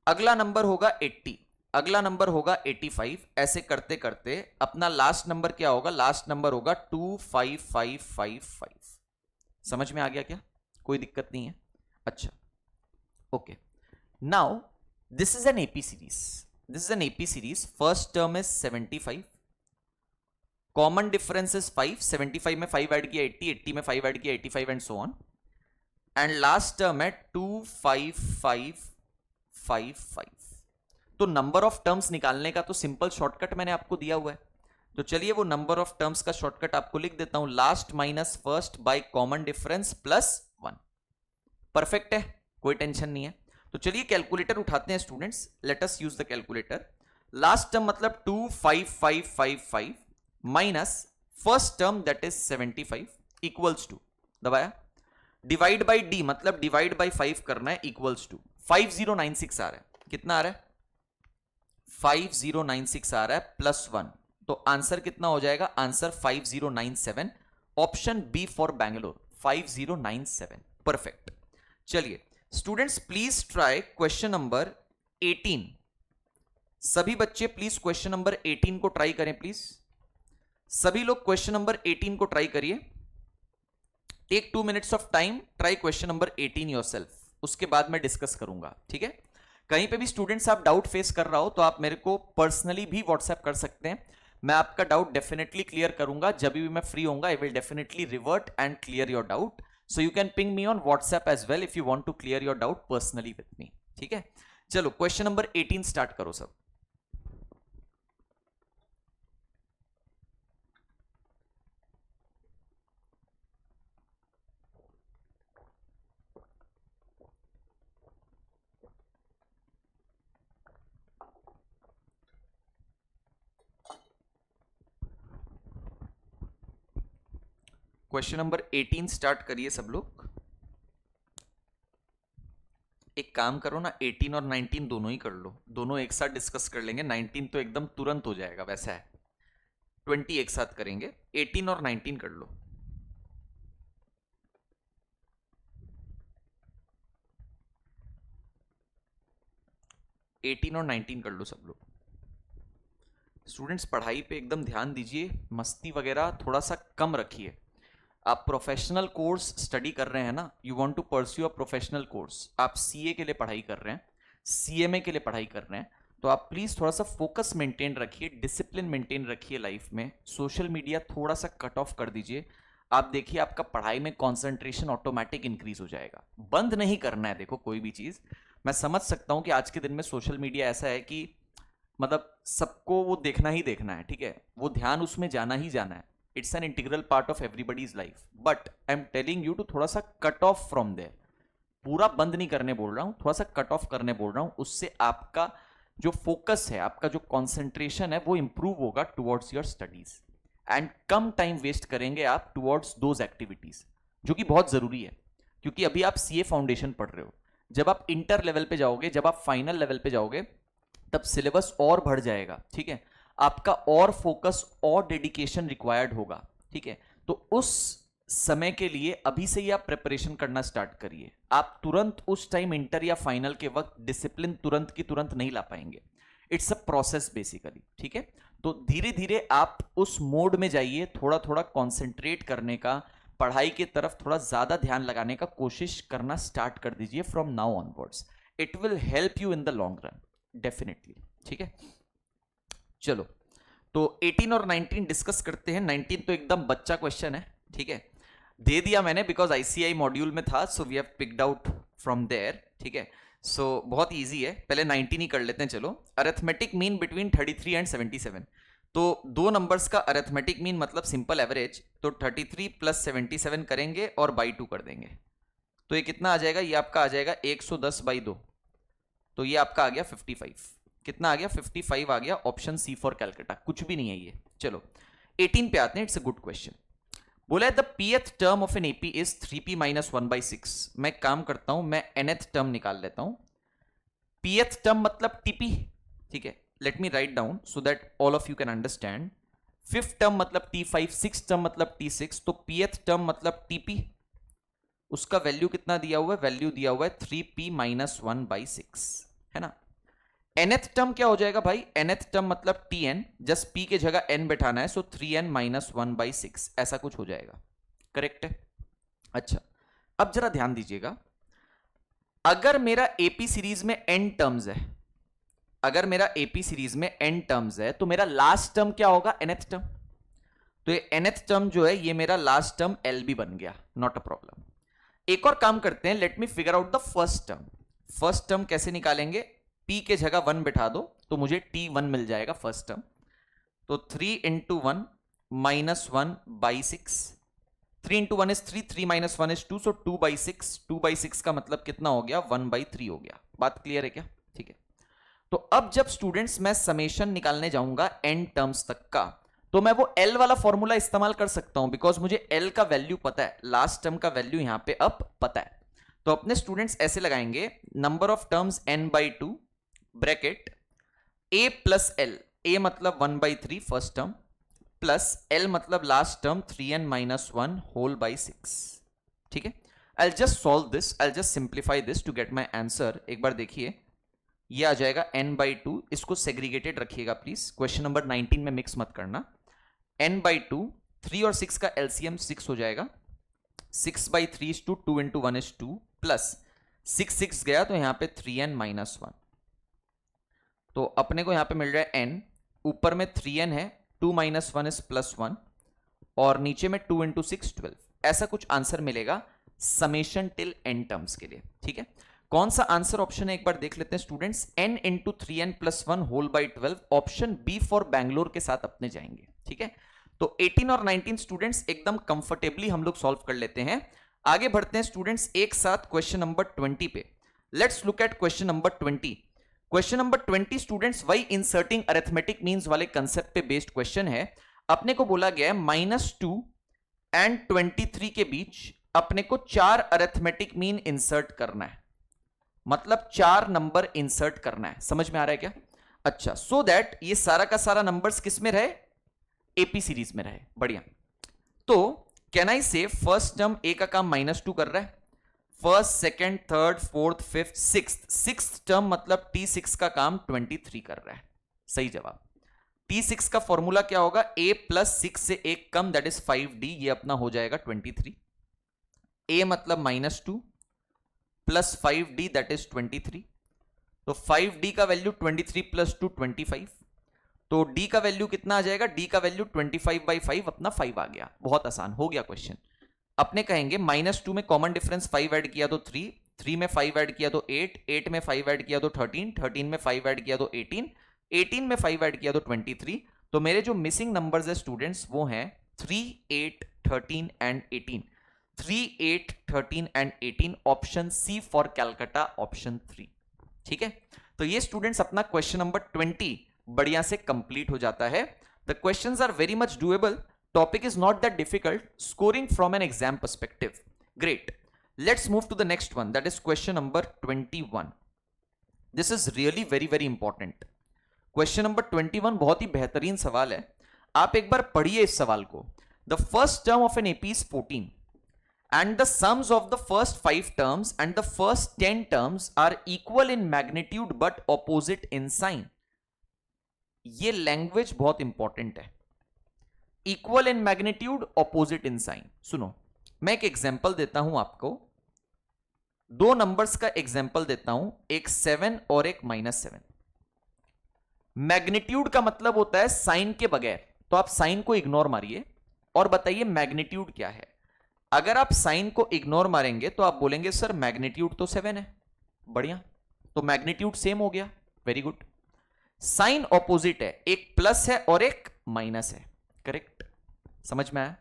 अगला नंबर होगा 80, अगला नंबर होगा 85, ऐसे करते करते अपना लास्ट नंबर क्या होगा, लास्ट नंबर होगा 25555। समझ में आ गया क्या? कोई दिक्कत नहीं है? अच्छा okay, now this is an AP series, this is an AP series. First term is 75, common difference is 5, 75 में 5 ऐड किया 80, 80 में 5 ऐड किया 85 and so on, and last term है 25555। तो नंबर ऑफ टर्म्स निकालने का तो सिंपल शॉर्टकट मैंने आपको दिया हुआ है, तो चलिए वो नंबर ऑफ टर्म्स का शॉर्टकट आपको लिख देता हूं, last minus first by common difference plus 1। Perfect है, कोई टेंशन नहीं है। तो चलिए कैलकुलेटर उठाते हैं students, let us use the calculator. Last term मतलब 25555 minus first term that is 75 equals to, दबाया, डिवाइड बाय डी मतलब डिवाइड बाय 5 करना है, इक्वल्स टू 5096 आ रहा है। कितना आ रहा है? 5096 आ रहा है प्लस 1, तो आंसर कितना हो जाएगा? Answer 5097, option B for Bangalore 5097। Perfect. चलिए students please try question number 18। सभी बच्चे प्लीज क्वेश्चन नंबर 18 को ट्राई करें प्लीज। सभी लोग क्वेश्चन नंबर 18 को ट्राई करिए। Take 2 minutes of time, try question number 18 yourself, उसके बाद मैं डिस्कस करूंगा। ठीक है, कहीं पे भी स्टूडेंट्स आप डाउट फेस कर रहा हो तो आप मेरे को पर्सनली भी व्हाट्सएप कर सकते हैं, मैं आपका डाउट डेफिनेटली क्लियर करूंगा। जब भी मैं फ्री होऊंगा I will definitely revert and clear your doubt, so you can ping me on WhatsApp as well if you want to clear your doubt personally with me. ठीक है, चलो question number 18 start करो सब। Question number 18 start करिए सब लोग। एक काम करो ना, 18 और 19 दोनों ही कर लो, दोनों एक साथ डिस्कस कर लेंगे। 19 तो एकदम तुरंत हो जाएगा, वैसा है 20 एक साथ करेंगे, 18 और 19 कर लो। एटीन और 19 कर लो सब लोग। स्टूडेंट्स पढ़ाई पे एकदम ध्यान दीजिए, मस्ती वगैरह थोड़ा सा कम रखिए। आप प्रोफेशनल कोर्स स्टडी कर रहे हैं ना, you want to pursue a professional course, आप सीए के लिए पढ़ाई कर रहे हैं, सीएमए के लिए पढ़ाई कर रहे हैं, तो आप प्लीज थोड़ा सा फोकस मेंटेन रखिए, डिसिप्लिन मेंटेन रखिए लाइफ में। सोशल मीडिया थोड़ा सा कट ऑफ कर दीजिए। आप देखिए आपका पढ़ाई में कंसंट्रेशन ऑटोमेटिक इंक्रीज हो जाएगा। बंद नहीं करना है, देखो कोई भी चीज। मैं समझ सकता हूं कि आज के दिन में सोशल मीडिया ऐसा है कि मतलब सबको वो देखना ही देखना है, ठीक है, वो ध्यान उसमें जाना ही जाना है। It's an integral part of everybody's life, but I am telling you to थोड़ा सा कट ऑफ फ्रॉम देयर। पूरा बंद नहीं करने बोल रहा हूं, थोड़ा सा कट ऑफ करने बोल रहा हूं। उससे आपका जो फोकस है, आपका जो कॉन्सेंट्रेशन है, वो इंप्रूव होगा टुवर्ड्स योर स्टडीज, एंड कम टाइम वेस्ट करेंगे आप टुवर्ड्स दोज एक्टिविटीज जो कि बहुत जरूरी है। क्योंकि अभी आप सीए फाउंडेशन पढ़ रहे हो, जब आप इंटर लेवल पे जाओगे, जब आप फाइनल लेवल पे जाओगे, तब सिलेबस और बढ़ जाएगा, ठीक है, आपका और फोकस और डेडिकेशन रिक्वायर्ड होगा, ठीक है। तो उस समय के लिए अभी से ही आप प्रिपरेशन करना स्टार्ट करिए। आप तुरंत उस टाइम इंटर या फाइनल के वक्त डिसिप्लिन तुरंत की तुरंत नहीं ला पाएंगे। इट्स अ प्रोसेस बेसिकली, ठीक है। तो धीरे धीरे आप उस मोड में जाइए, थोड़ा थोड़ा कॉन्सेंट्रेट करने का, पढ़ाई की तरफ थोड़ा ज्यादा ध्यान लगाने का कोशिश करना स्टार्ट कर दीजिए from now onwards. It will help you in the long run, definitely, ठीक है। चलो, तो 18 और 19 डिस्कस करते हैं। 19 तो एकदम बच्चा क्वेश्चन है, ठीक है, दे दिया मैंने बिकॉज आईसीआई मॉड्यूल में था, so we have picked out from there, ठीक है। सो बहुत इजी है, पहले 19 ही कर लेते हैं। चलो, अरिथमेटिक मीन बिटवीन 33 एंड 77। तो दो नंबर्स का अरिथमेटिक मीन मतलब सिंपल एवरेज, तो 33 प्लस 77 करेंगे और बाई 2 कर देंगे। तो ये कितना आ जाएगा, ये आपका आ जाएगा 110 बाई 2, तो ये आपका आ गया 55। कितना आ गया, 55 आ गया। ऑप्शन सी फॉर कैलकाटा, कुछ भी नहीं है ये। चलो 18 पे आते हैं। It's a good question. बोला है the pth term of an AP is 3p minus 1/6। मैं काम करता हूं, मैं nth टर्म निकाल लेता हूं। pth टर्म मतलब टीपी, ठीक है। Let me write down so that all of you can understand. Fifth term मतलब t5, सिक्स टर्म मतलब t6, तो pth टर्म मतलब टीपी। उसका वैल्यू कितना दिया हुआ है, वैल्यू दिया हुआ है 3p माइनस 1/6, है ना। nth टर्म क्या हो जाएगा भाई, nth टर्म मतलब tn, जस्ट p के जगह n बैठाना है, सो 3n माइनस 1/6 ऐसा कुछ हो जाएगा, करेक्ट है। अच्छा, अब जरा ध्यान दीजिएगा, अगर मेरा एपी सीरीज में n टर्म्स है, अगर मेरा एपी सीरीज में n टर्म्स है, तो मेरा लास्ट टर्म क्या होगा, nth टर्म। तो ये nth टर्म जो है, ये मेरा लास्ट टर्म lb बन गया, नॉट अ प्रॉब्लम। एक और काम करते हैं, let me figure out the first term. First term कैसे निकालेंगे, p के जगह 1 बिठा दो तो मुझे t1 मिल जाएगा फर्स्ट टर्म। तो 3 into 1 minus 1/6, 3 into 1 is 3, 3 minus 1 is 2, सो 2/6, 2/6 का मतलब कितना हो गया, 1/3 हो गया। बात क्लियर है क्या, ठीक है। तो अब जब स्टूडेंट्स मैं समेशन निकालने जाऊंगा n टर्म्स तक का, तो मैं वो L वाला फॉर्मूला इस्तेमाल कर सकता हूं, बिकॉज मुझे L का वैल्यू पता है, लास्ट टर्म का वैल्यू यहां पे अब पता है। तो अपने स्टूडेंट्स ऐसे लगाएंगे, number of terms n/2 bracket a plus l, a मतलब 1/3 फर्स्ट टर्म, प्लस l मतलब last term 3n minus 1 whole by 6, ठीक है। I just solve this, I just simplify this to get my answer. एक बार देखिए, ये आ जाएगा n/2, इसको सेग्रीगेटेड रखिएगा प्लीज, क्वेश्चन नंबर 19 में मिक्स मत करना। n/2, 3 और 6 का एलसीएम 6 हो जाएगा, 6/3 इज 2, 2 इंटू 1 इज 2, प्लस 6 गया तो यहां पे 3n माइनस 1, तो अपने को यहां पे मिल रहा है n, ऊपर में 3n है, 2 माइनस 1 इज प्लस 1, और नीचे में 2 इंटू 6 12। ऐसा कुछ आंसर मिलेगा समेशन टिल n टर्म्स के लिए, ठीक है। कौन सा आंसर ऑप्शन है एक बार देख लेते हैं students, n into 3n plus 1 whole by 12, option B for Bangalore के साथ अपने जाएंगे, ठीक है। तो 18 और 19 स्टूडेंट्स एकदम कंफर्टेबली हम लोग सॉल्व कर लेते हैं। आगे बढ़ते हैं स्टूडेंट्स एक साथ क्वेश्चन नंबर 20 पे। Let's look at question number 20। Question number 20 students वही इंसर्टिंग अरिथमेटिक मीन्स वाले कंसेप्ट पे बेस्ड क्वेश्चन है। अपने को बोला गया है -2 एंड 23 के बीच अपने को 4 अरिथमेटिक मीन इंसर्ट करना है, मतलब 4 नंबर इंसर्ट करना है। समझ में आ रहा है क्या? अच्छा, सो दैट ये सारा का सारा नंबर्स किस में रहे, एपी सीरीज में रहे। बढ़िया। तो कैन आई से फर्स्ट टर्म ए का काम -2 कर रहा है, first second third fourth fifth sixth term मतलब T6 का काम 23 कर रहा है। सही जवाब। T6 का फॉर्मूला क्या होगा, a प्लस 6 से एक कम, दैट इज 5d, ये अपना हो जाएगा 23। a मतलब -2 प्लस 5d दैट इज 23। तो 5d का वैल्यू 23 प्लस 2 25। तो d का वैल्यू कितना आ जाएगा, d का वैल्यू 25/5 अपना 5 आ गया। बहुत आसान हो गया क्वेश्चन। अपने कहेंगे -2 में कॉमन डिफरेंस 5 ऐड किया तो 3, 3 में 5 ऐड किया तो 8, 8 में 5 ऐड किया तो 13, 13 में 5 ऐड किया तो 18, 18 में 5 ऐड किया तो 23। तो मेरे जो मिसिंग नंबर्स है स्टूडेंट्स वो हैं 3, 8, 13 and 18। 3, 8, 13 and 18, option C for Calcutta, option 3। ठीक है, तो ये स्टूडेंट्स अपना क्वेश्चन नंबर 20 बढ़िया से कंप्लीट हो जाता है। The questions are very much doable, topic is not that difficult, scoring from an exam perspective. Great. Let's move to the next one, that is question number 21. This is really very very important. Question number 21 बहुत ही बेहतरीन सवाल है। आप एक बार पढ़िए इस सवाल को। The first term of an AP is 14 and the sums of the first 5 terms and the first 10 terms are equal in magnitude but opposite in sign. ये लैंग्वेज बहुत इंपॉर्टेंट है। Equal in magnitude, opposite in sign. सुनो, मैं एक example देता हूं आपको, दो नंबर्स का एग्जांपल देता हूं, एक 7 और एक -7। मैग्नीट्यूड का मतलब होता है साइन के बगैर, तो आप साइन को इग्नोर मारिए और बताइए मैग्नीट्यूड क्या है। अगर आप साइन को इग्नोर मारेंगे तो आप बोलेंगे सर मैग्नीट्यूड तो 7 है। बढ़िया, तो मैग्नीट्यूड सेम हो गया, वेरी गुड। साइन ऑपोजिट है, एक प्लस है और एक माइनस है, करेक्ट, समझ में आया।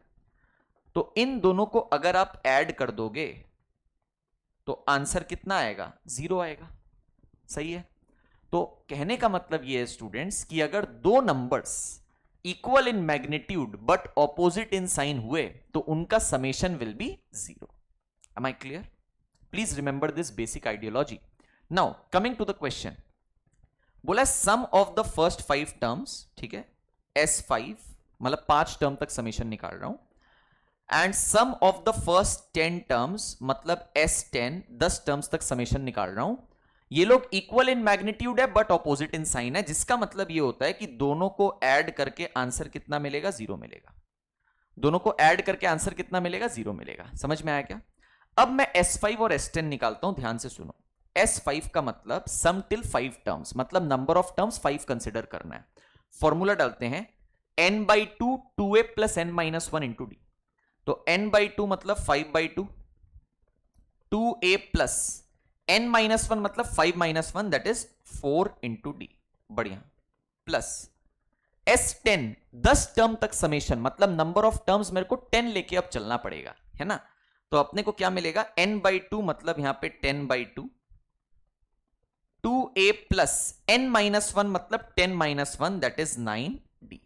तो इन दोनों को अगर आप ऐड कर दोगे तो आंसर कितना आएगा, 0 आएगा। सही है, तो कहने का मतलब ये है स्टूडेंट्स कि अगर दो numbers equal in magnitude but opposite in sign हुए तो उनका summation will be 0। Am I clear? Please remember this basic ideology. Now coming to the question, बोला sum of the first 5 terms, ठीक है, S5 मतलब 5 टर्म तक summation निकाल रहा हूं, and sum of the first 10 terms मतलब S10 10 टर्म्स तक समेशन निकाल रहा हूं। ये लोग इक्वल इन मैग्नीट्यूड है बट ऑपोजिट इन साइन है, जिसका मतलब ये होता है कि दोनों को ऐड करके आंसर कितना मिलेगा, 0 मिलेगा। दोनों को ऐड करके आंसर कितना मिलेगा, 0 मिलेगा। समझ में आया क्या? अब मैं S5 और S10 निकालता हूं, ध्यान से सुनो। S5 का मतलब सम टिल 5 टर्म्स, मतलब नंबर ऑफ टर्म्स 5 कंसिडर करना है। फॉर्मूला डालते हैं n/2 2a plus n-1 into d. तो n/2 मतलब 5/2, 2a प्लस n-1 मतलब 5-1 दैट इज 4 इंटू डी। बढ़िया, प्लस S10 10 टर्म तक समेशन, मतलब नंबर ऑफ टर्म्स मेरे को 10 लेके अब चलना पड़ेगा, है ना। तो अपने को क्या मिलेगा, n/2 मतलब यहां पे 10/2, 2a प्लस n-1 मतलब 10-1 दैट इज 9d।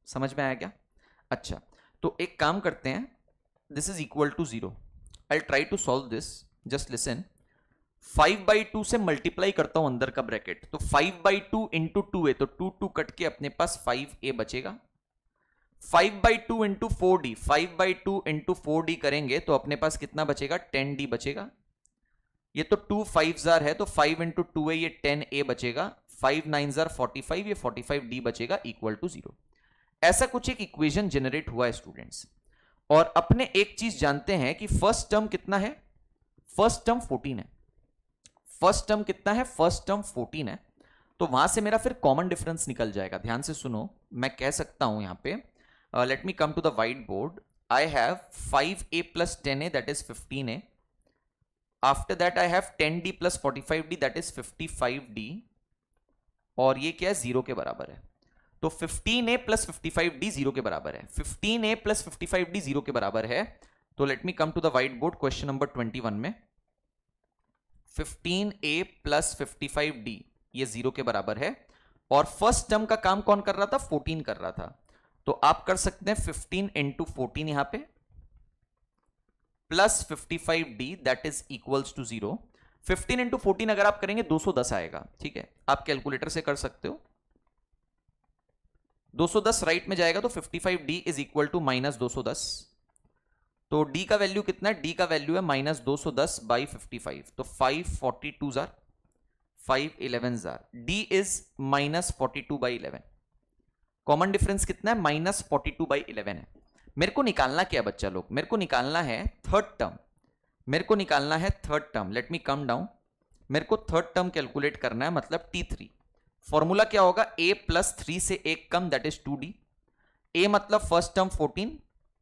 समझ में आया क्या? अच्छा, तो एक काम करते हैं, this is equal to 0। I try to solve this, just listen. 5/2 से मल्टीप्लाई करता हूं अंदर का ब्रैकेट, तो 5/2 इंटू 2a, तो 2 कट के अपने पास 5a बचेगा। 5/2 इंटू 4d, 5/2 इंटू 4d करेंगे तो अपने पास कितना बचेगा, 10d बचेगा। ये तो 2 5s है, तो 5 इंटू 2a ये 10a बचेगा, 5 9s 45, ये 45d बचेगा, इक्वल टू 0। ऐसा कुछ एक इक्वेशन जनरेट हुआ है स्टूडेंट्स। और अपने एक चीज जानते हैं कि फर्स्ट टर्म कितना है, फर्स्ट टर्म 14 है। फर्स्ट टर्म कितना है, फर्स्ट टर्म 14 है। तो वहां से मेरा फिर कॉमन डिफरेंस निकल जाएगा। ध्यान से सुनो, मैं कह सकता हूं यहां पे, let me come to the white board. I have 5a plus 10a that is 15a। After that I have 10d plus 45d that is 55d। और ये क्या है, 0 के बराबर है। तो 15a प्लस 55d 0 के बराबर है। 15a प्लस 55d 0 के बराबर है। तो let me come to the white board, question number 21 में 15a प्लस 55d ये 0 के बराबर है। और फर्स्ट टर्म का काम कौन कर रहा था, 14 कर रहा था। तो आप कर सकते हैं 15 इंटू 14 यहां पे plus 55d that is equals to 0। 15 into 14 अगर आप करेंगे 210 आएगा, ठीक है, आप कैलकुलेटर से कर सकते हो। 210 राइट में जाएगा तो 55d इज इक्वल टू -210। तो d का वैल्यू कितना है, d का वैल्यू है -210 बाई 55। तो 542 5 11 d is -42 by 11। Common difference कितना है, -42/11 है। मेरे को निकालना क्या बच्चा लोग, मेरे को निकालना है थर्ड टर्म, मेरे को निकालना है third term. Late me come down, मेरे को थर्ड टर्म कैलकुलेट करना है, मतलब T3। फॉर्मूला क्या होगा, a प्लस 3 से एक कम, दैट इज 2d। a मतलब फर्स्ट टर्म 14,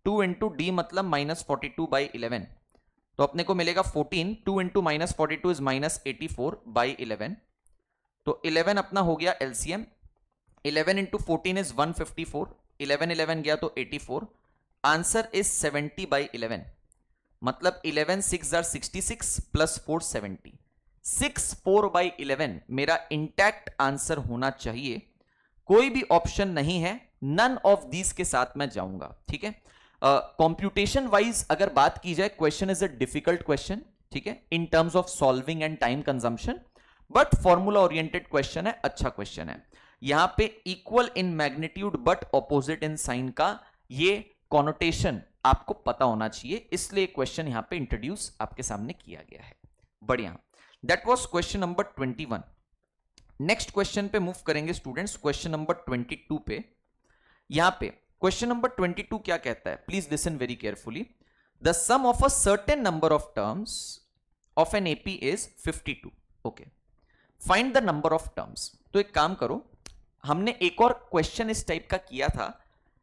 2 इंटू डी मतलब -42/11, तो अपने को मिलेगा 14, 2 इंटू -42 इज -84/11, तो 11 अपना हो गया एलसीएम। 11 इंटू 14 इज 154, 11 11 गया तो 84, आंसर इज 70/11, मतलब 11 6 आर 66 प्लस 4 70, 64/11 मेरा इंटैक्ट आंसर होना चाहिए। कोई भी ऑप्शन नहीं है, नन ऑफ दीज के साथ मैं जाऊंगा, ठीक है। कंप्यूटेशन वाइज अगर बात की जाए, question is a difficult question, ठीक है, in terms of solving and time consumption, but formula oriented question है, अच्छा क्वेश्चन है। यहां पे equal in magnitude but opposite in sign का ये कॉनोटेशन आपको पता होना चाहिए, इसलिए क्वेश्चन यहां पे इंट्रोड्यूस आपके सामने किया गया है। बढ़िया, that was question number 21। Next question पे मूव करेंगे स्टूडेंट्स, क्वेश्चन नंबर 22 पे। यहां पे क्वेश्चन नंबर 22 क्या कहता है, please listen very carefully. The sum of a certain number of terms of an AP is 52। Okay, find the number of terms. तो एक काम करो, हमने एक और क्वेश्चन इस टाइप का किया था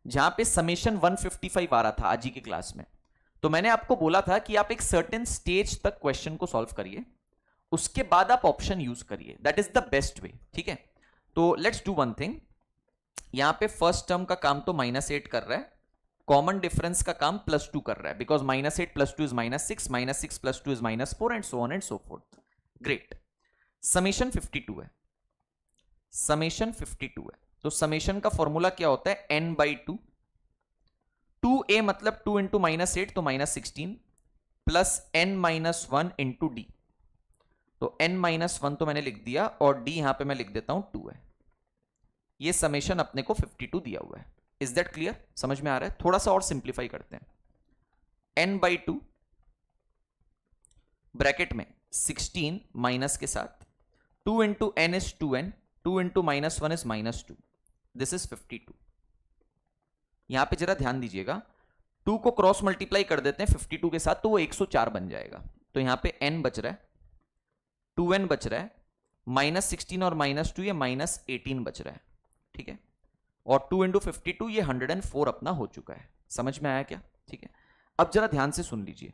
जहां पे समेशन 155 आ रहा था आज ही की क्लास में। तो मैंने आपको बोला था कि आप एक सर्टेन स्टेज तक क्वेश्चन को सॉल्व करिए, उसके बाद आप ऑप्शन यूज करिए, that is the best way, ठीक है। तो लेट्स डू वन थिंग, यहां पे फर्स्ट टर्म का काम तो -8 कर रहा है, कॉमन डिफरेंस का काम +2 कर रहा है, because -8 + 2 is -6, -6 + 2 is -4 and so on and so fourth. Great, summation 52 है, समेशन 52 है। तो समेशन का फॉर्मूला क्या होता है, n/2, 2a मतलब 2 इंटू -8 तो -16 प्लस n-1 इंटू डी, तो n-1 तो मैंने लिख दिया और d यहां पे मैं लिख देता हूं 2 है। ये समेशन अपने को 52 दिया हुआ है। इज दैट क्लियर, समझ में आ रहा है? थोड़ा सा और सिंप्लीफाई करते हैं। n/2 ब्रैकेट में 16 माइनस के साथ, 2 into n is 2n, 2 into -1 is -2, this is 52। यहां पे जरा ध्यान दीजिएगा, 2 को क्रॉस मल्टीप्लाई कर देते हैं 52 के साथ तो वो 104 बन जाएगा। तो यहां पे n बच रहा है, 2n बच रहा है, -16 और -2 ये -18 बच रहा है, ठीक है। और 2 इंटू 52 ये 104 अपना हो चुका है। समझ में आया क्या? ठीक है, अब जरा ध्यान से सुन लीजिए,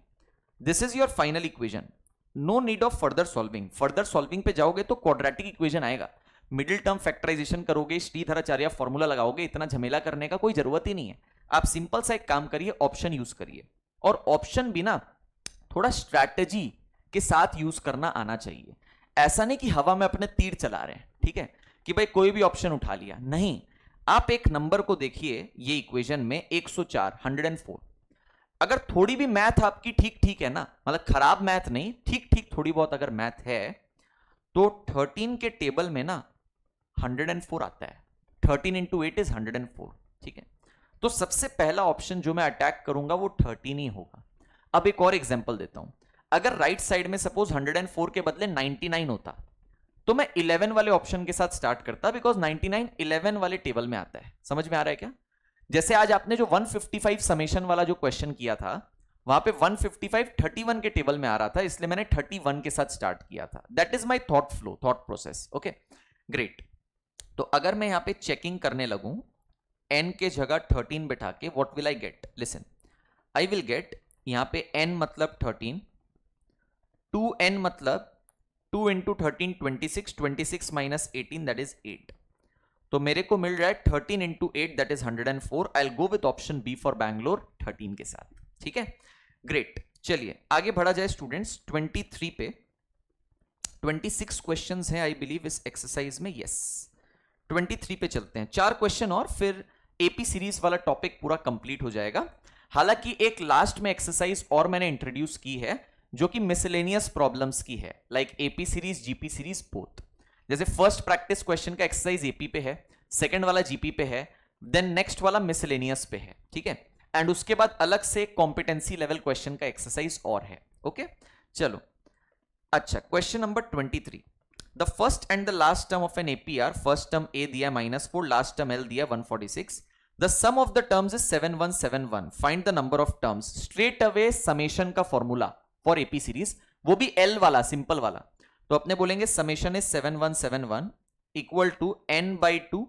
this is your final equation, no need of further solving. Further solving पे जाओगे तो क्वाड्रेटिक इक्वेशन आएगा, मिडिल टर्म फैक्टराइजेशन करोगे, श्रीधराचार्य फॉर्मूला लगाओगे, इतना झमेला करने का कोई जरूरत ही नहीं है। आप सिंपल सा एक काम करिए, ऑप्शन यूज करिए, और ऑप्शन भी ना थोड़ा स्ट्रैटेजी के साथ यूज करना आना चाहिए। ऐसा नहीं कि हवा में अपने तीर चला रहे हैं, ठीक है, कि भाई कोई भी ऑप्शन उठा लिया, नहीं। आप एक नंबर को देखिए, ये इक्वेशन में 104, 104, अगर थोड़ी भी मैथ आपकी ठीक ठीक है ना, मतलब खराब मैथ नहीं, ठीक ठीक थोड़ी बहुत अगर मैथ है, तो 13 के टेबल में ना 104 आता है। 13 इंटू 8 इज 104, ठीक है। तो सबसे पहला ऑप्शन जो मैं अटैक करूंगा वो 13 ही होगा। अब एक और एग्जांपल देता हूं, अगर राइट साइड में सपोज 104 के बदले 99 होता तो मैं 11 वाले ऑप्शन के साथ स्टार्ट करता, बिकॉज 99 11 वाले टेबल में आता है। समझ में आ रहा है क्या? जैसे आज आपने जो 155 समेशन वाला जो क्वेश्चन किया था, वहां पे 155 31 के टेबल में आ रहा था, इसलिए मैंने 31 के साथ स्टार्ट किया था। That is my thought flow, thought process. Okay great. तो अगर मैं यहां पे चेकिंग करने लगूं, n के जगह 13 बिठा के, what will I get? Listen, I will get यहां पे n मतलब 13, 2n मतलब 2 इंटू 13 26, 26 माइनस 18 दैट इज 8। तो मेरे को मिल रहा है 13 into 8 that is 104। I will go with option B for Bangalore 13 के साथ, ठीक है। ग्रेट, चलिए आगे बढ़ा जाए स्टूडेंट्स 23 पे। 26 क्वेश्चंस हैं आई बिलीव इस एक्सरसाइज में, यस। 23 पे चलते हैं, 4 क्वेश्चन और फिर एपी सीरीज वाला टॉपिक पूरा कंप्लीट हो जाएगा। हालांकि एक लास्ट में एक्सरसाइज और मैंने इंट्रोड्यूस की है जो कि मिसलेनियस प्रॉब्लम्स की है, like AP series GP series both. जैसे फर्स्ट प्रैक्टिस क्वेश्चन का एक्सरसाइज एपी पे है, सेकंड वाला जीपी पे है, देन नेक्स्ट वाला मिसलेनियस पे है, ठीक है। एंड उसके बाद अलग से कॉम्पिटेंसी लेवल क्वेश्चन का एक्सरसाइज और है। ओके चलो, अच्छा question number 23, the first and the last term of an APR, first term a दिया -4, लास्ट टर्म एल दिया 146. The sum of the terms is 7171. Find the number of terms. Straight away summation का formula for AP series, वो भी l वाला, simple वाला. तो अपने बोलेंगे summation is 7171 equal to n by 2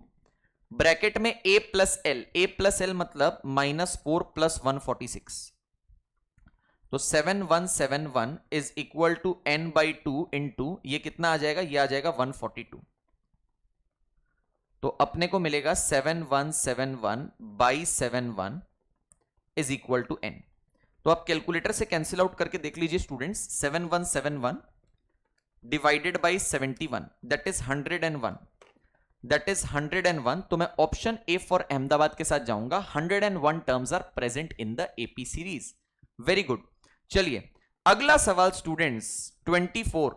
bracket में a प्लस एल मतलब -4 प्लस 146. तो 7171 is equal to n by 2 into ये कितना आ जाएगा, ये आ जाएगा 142. तो अपने को मिलेगा 7171 by 71 is equal to n. तो आप कैलकुलेटर से कैंसिल आउट करके देख लीजिए students. 7171 divided by 71 that is 101, that is 101. तो मैं ऑप्शन ए फॉर अहमदाबाद के साथ जाऊंगा. 101 terms are present in the AP series. Very good. चलिए अगला सवाल स्टूडेंट्स 24.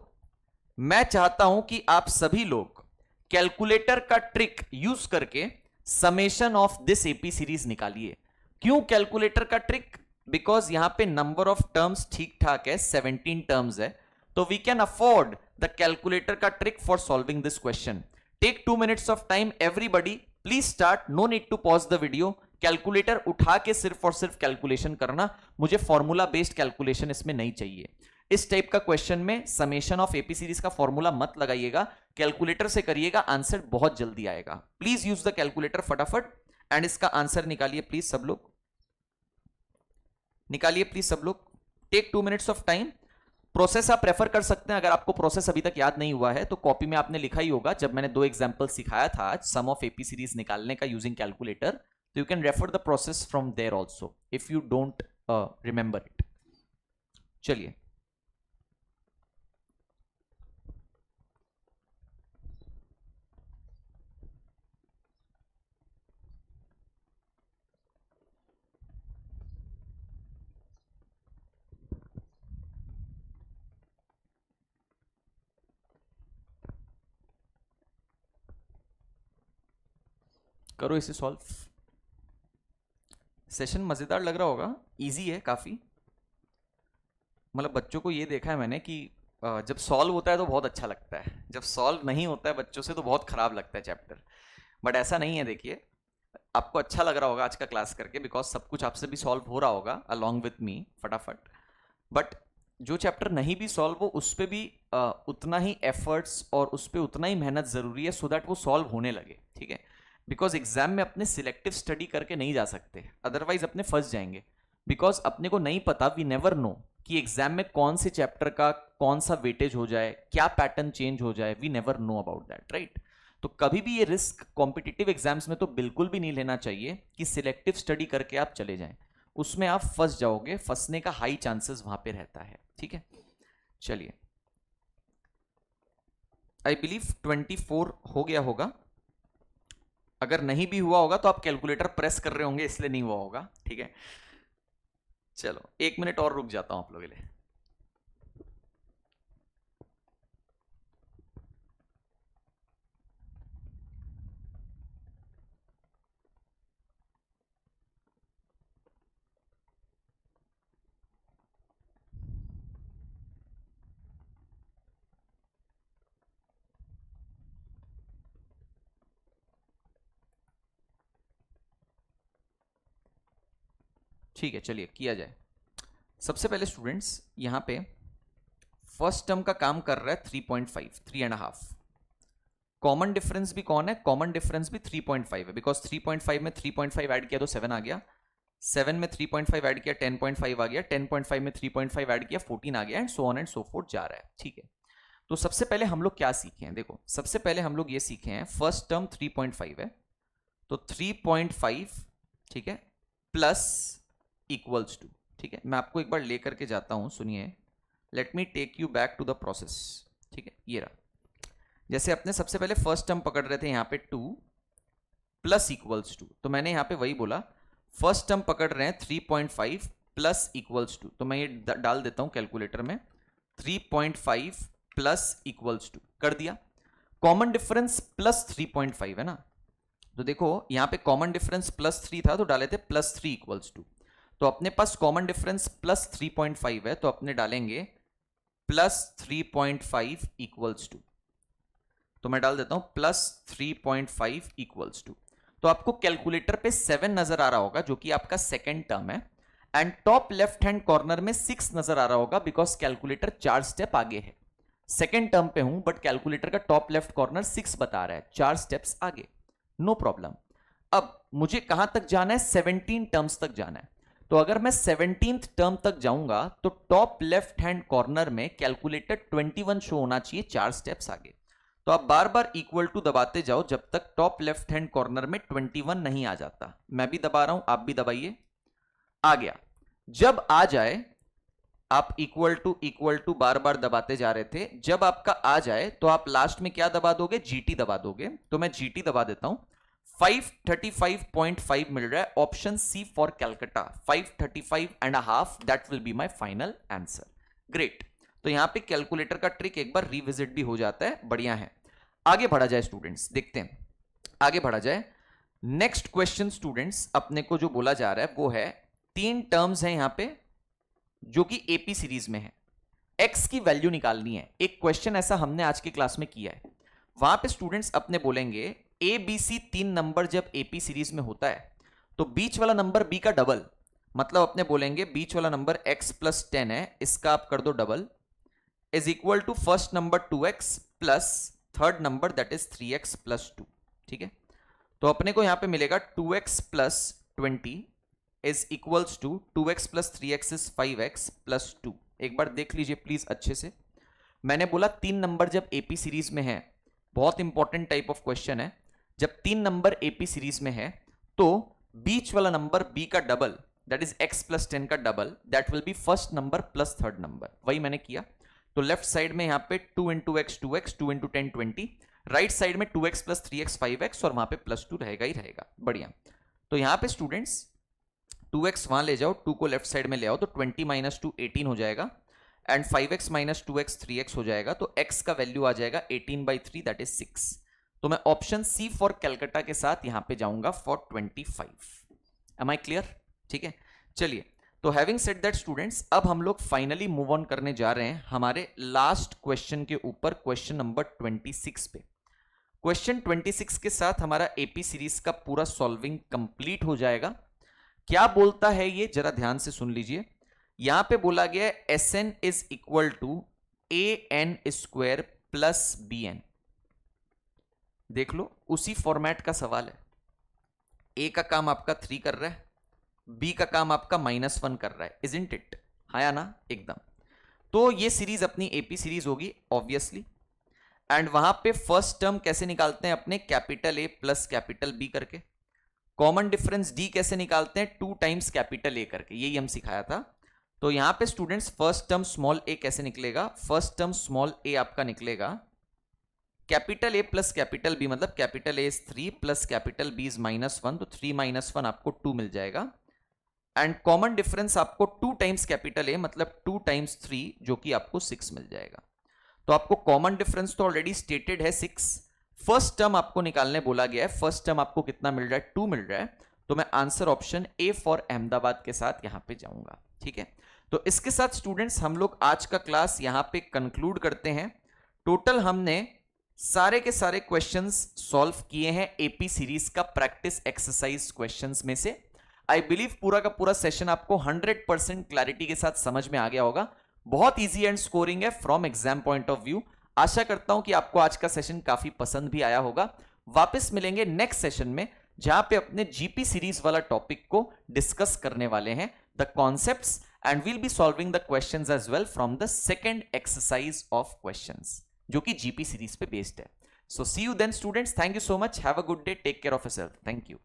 मैं चाहता हूं कि आप सभी लोग कैलकुलेटर का ट्रिक यूज करके summation of this AP series निकालिए. क्यों कैलकुलेटर का ट्रिक? बिकॉज यहां पे नंबर ऑफ टर्म्स ठीक ठाक है, 17 टर्म्स है. तो we can afford the calculator का trick for solving this question. Take 2 minutes of time everybody, please start, no need to pause the video. Calculator उठा के सिर्फ और सिर्फ कैलकुलेशन करना, मुझे फॉर्मूला बेस्ड कैलकुलेशन इसमें नहीं चाहिए. इस टाइप का क्वेश्चन में समेशन ऑफ एपी सीरीज का फॉर्मूला मत लगाइएगा, कैलकुलेटर से करिएगा, आंसर बहुत जल्दी आएगा. प्लीज यूज द कैलकुलेटर फटाफट एंड इसका आंसर निकालिए प्लीज सब लोग, निकालिए प्लीज सब लोग. Take 2 minutes of time. Process आप रेफर कर सकते हैं. अगर आपको प्रोसेस अभी तक याद नहीं हुआ है तो कॉपी में आपने लिखा ही होगा. जब मैंने 2 एग्जांपल सिखाया था आज सम ऑफ एपी सीरीज निकालने का यूजिंग कैलकुलेटर, तो you can refer the process from there also if you don't remember it. चलिए करो इसे सॉल्व. सेशन मजेदार लग रहा होगा, इजी है काफी. मतलब बच्चों को ये देखा है मैंने कि जब सॉल्व होता है तो बहुत अच्छा लगता है, जब सॉल्व नहीं होता है बच्चों से तो बहुत खराब लगता है चैप्टर. बट ऐसा नहीं है. देखिए आपको अच्छा लग रहा होगा आज का क्लास करके, बिकॉज सब कुछ आपसे भी सॉल्व हो रहा होगा अलॉन्ग विथ मी फटाफट. बट जो चैप्टर नहीं भी सॉल्व हो उस पर भी उतना ही एफर्ट्स और उस पर उतना ही मेहनत जरूरी है, सो दैट वो सॉल्व होने लगे. ठीक है, बिकॉज एग्जाम में अपने सिलेक्टिव स्टडी करके नहीं जा सकते, अदरवाइज अपने फंस जाएंगे. बिकॉज अपने को नहीं पता, वी नेवर नो कि एग्जाम में कौन से चैप्टर का कौन सा वेटेज हो जाए, क्या पैटर्न चेंज हो जाए, we never know about that, right. तो कभी भी ये रिस्क कॉम्पिटिटिव एग्जाम्स में तो बिल्कुल भी नहीं लेना चाहिए कि सिलेक्टिव स्टडी करके आप चले जाएं. उसमें आप फंस जाओगे, फंसने का हाई चांसेस वहां पे रहता है. ठीक है, चलिए आई बिलीव 24 हो गया होगा. अगर नहीं भी हुआ होगा तो आप कैलकुलेटर प्रेस कर रहे होंगे इसलिए नहीं हुआ होगा. ठीक है, चलो 1 मिनट और रुक जाता हूं आप लोगों के लिए. ठीक है, चलिए किया जाए. सबसे पहले स्टूडेंट्स यहां पे फर्स्ट टर्म का काम कर रहा है 3.5, 3.5. कॉमन डिफरेंस भी कौन है? कॉमन डिफरेंस भी 3.5 है, बिकॉज 3.5 में 3.5 ऐड किया तो 7 आ गया, 7 में 3.5 ऐड किया 10.5 आ गया, 10.5 में 3.5 ऐड किया 14 आ गया, and so on and so fourth जा रहा है. ठीक है, तो सबसे पहले हम लोग क्या सीखे हैं? देखो सबसे पहले हम लोग ये सीखे हैं फर्स्ट टर्म 3.5 है, तो 3.5 ठीक है प्लस इक्वल्स टू. ठीक है, मैं आपको एक बार लेकर के जाता हूं, सुनिए. Let me take you back to the process. ठीक है, ये रहा. जैसे अपने सबसे पहले फर्स्ट टर्म पकड़ रहे थे यहां पे 2 प्लस इक्वल्स टू, तो मैंने यहां पे वही बोला फर्स्ट टर्म पकड़ रहे हैं 3.5 प्लस इक्वल्स टू, तो मैं ये डाल देता हूं कैलकुलेटर में 3.5 प्लस इक्वल्स टू कर दिया. कॉमन डिफरेंस प्लस 3.5 है ना, तो देखो यहां पे कॉमन डिफरेंस प्लस 3 था तो डाले थे प्लस 3 इक्वल्स टू. तो अपने पास कॉमन डिफरेंस प्लस 3.5 है तो अपने डालेंगे प्लस 3.5 इक्वल्स टू. तो मैं डाल देता हूं +3.5 इक्वल्स टू, तो आपको कैलकुलेटर पे 7 नजर आ रहा होगा जो कि आपका सेकेंड टर्म है, and top left hand corner में 6 नजर आ रहा होगा बिकॉज कैलकुलेटर 4 स्टेप आगे है। सेकेंड टर्म पे हूं बट कैलकुलेटर का टॉप लेफ्ट कॉर्नर 6 बता रहा है, 4 स्टेप्स आगे, नो प्रॉब्लम। अब मुझे कहां तक जाना है, 17 टर्म्स तक जाना है। तो अगर मैं 17th टर्म तक जाऊंगा तो टॉप लेफ्ट हैंड कॉर्नर में कैलकुलेटर 21 शो होना चाहिए, 4 स्टेप्स आगे। तो आप बार बार इक्वल टू दबाते जाओ जब तक टॉप लेफ्ट हैंड कॉर्नर में 21 नहीं आ जाता। मैं भी दबा रहा हूं, आप भी दबाइए, आ गया। जब आ जाए, आप इक्वल टू बार बार दबाते जा रहे थे, जब आपका आ जाए तो आप लास्ट में क्या दबा दोगे, जीटी दबा दोगे। तो मैं जीटी दबा देता हूं, 535.5 मिल रहा है, option C for Calcutta, 535.5, that will be my final answer. Great. तो यहां पे कैलकुलेटर का ट्रिक एक बार रिविजिट भी हो जाता है, बढ़िया है। आगे बढ़ा जाए स्टूडेंट्स, देखते हैं आगे बढ़ा जाए। नेक्स्ट क्वेश्चन स्टूडेंट्स, अपने को जो बोला जा रहा है वो है, 3 टर्म्स हैं यहां पे जो कि एपी सीरीज में है, एक्स की वैल्यू निकालनी है। एक क्वेश्चन ऐसा हमने आज की क्लास में किया है, वहां पे स्टूडेंट्स अपने बोलेंगे ए बी सी 3 नंबर जब एपी सीरीज में होता है तो बीच वाला नंबर बी का डबल, मतलब अपने बोलेंगे बीच वाला नंबर x प्लस 10 है, इसका आप कर दो double, is equal to first number 2x plus third number that is 3x plus 2। ठीक है, तो अपने को यहां पे मिलेगा 2x plus 20 is equals to 2x plus 3x is 5x plus 2। एक बार देख लीजिए प्लीज अच्छे से, मैंने बोला 3 नंबर जब एपी सीरीज में है, बहुत इंपॉर्टेंट टाइप ऑफ क्वेश्चन है, जब 3 नंबर एपी सीरीज में है तो बीच वाला नंबर b का double that is x plus 10 का double, that will B first number plus third number. वही मैंने किया। तो लेफ्ट साइड में यहां पे 2 into x 2x, 2 into 10 20, right side में 2x प्लस 3x 5x और वहां पे प्लस 2 रहेगा ही रहेगा। बढ़िया। तो यहां पे स्टूडेंट्स 2x वहां ले जाओ, 2 को लेफ्ट साइड में ले आओ, तो 20 माइनस 2 18 हो जाएगा, and 5x minus 2x 3x हो जाएगा, तो x का वैल्यू आ जाएगा 18/3 दैट इज 6। तो मैं ऑप्शन सी फॉर कैलकाटा के साथ यहां पे जाऊंगा फॉर 25। M I clear? ठीक है, चलिए। तो हैविंग सेड दैट स्टूडेंट्स, अब हम लोग फाइनली मूव ऑन करने जा रहे हैं हमारे लास्ट क्वेश्चन के ऊपर, क्वेश्चन नंबर 26 पे। क्वेश्चन 26 के साथ हमारा एपी सीरीज का पूरा सॉल्विंग कंप्लीट हो जाएगा। क्या बोलता है ये, जरा ध्यान से सुन लीजिए। यहां पे बोला गया है S N is equal to A N square plus B N. देख लो, उसी फॉर्मेट का सवाल है। ए का काम आपका 3 कर रहा है, बी का काम आपका -1 कर रहा है, इजंट इट? हाँ या ना? एकदम। तो ये सीरीज अपनी एपी सीरीज होगी ऑब्वियसली, एंड वहां पे फर्स्ट टर्म कैसे निकालते हैं अपने, capital A plus capital B करके। कॉमन डिफरेंस डी कैसे निकालते हैं, 2 टाइम्स कैपिटल ए करके, यही हम सिखाया था। तो यहां पे students first term small a कैसे निकलेगा, फर्स्ट टर्म स्मॉल ए आपका निकलेगा capital A plus capital B, मतलब capital A is 3 plus capital B is -1, तो 3 - 1 आपको 2 मिल जाएगा, एंड कॉमन डिफरेंस आपको 2 टाइम्स कैपिटल ए मतलब 2 टाइम्स 3 जो कि आपको 6 मिल जाएगा। तो आपको कॉमन डिफरेंस तो ऑलरेडी स्टेटेड है 6, फर्स्ट टर्म आपको निकालने बोला गया है, फर्स्ट टर्म आपको कितना मिल रहा है, 2 मिल रहा है। तो मैं answer option A for Ahmedabad के साथ यहां पे जाऊंगा। ठीक है, तो इसके साथ स्टूडेंट्स हम लोग आज का क्लास यहां पे कंक्लूड करते हैं। टोटल हमने सारे के सारे क्वेश्चंस सॉल्व किए हैं एपी सीरीज का प्रैक्टिस एक्सरसाइज क्वेश्चंस में से। आई बिलीव पूरा का पूरा सेशन आपको 100% क्लैरिटी के साथ समझ में आ गया होगा। बहुत इजी एंड स्कोरिंग है from exam point of view. आशा करता हूं कि आपको आज का सेशन काफी पसंद भी आया होगा। वापस मिलेंगे नेक्स्ट सेशन में, जहां पे अपने जीपी सीरीज वाला टॉपिक को डिस्कस करने वाले हैं, the concepts, and we'll be solving the questions as well from the second exercise of questions, जो कि जीपी सीरीज पे बेस्ड है। So see you then students, thank you so much, have a good day, take care of yourself, thank you.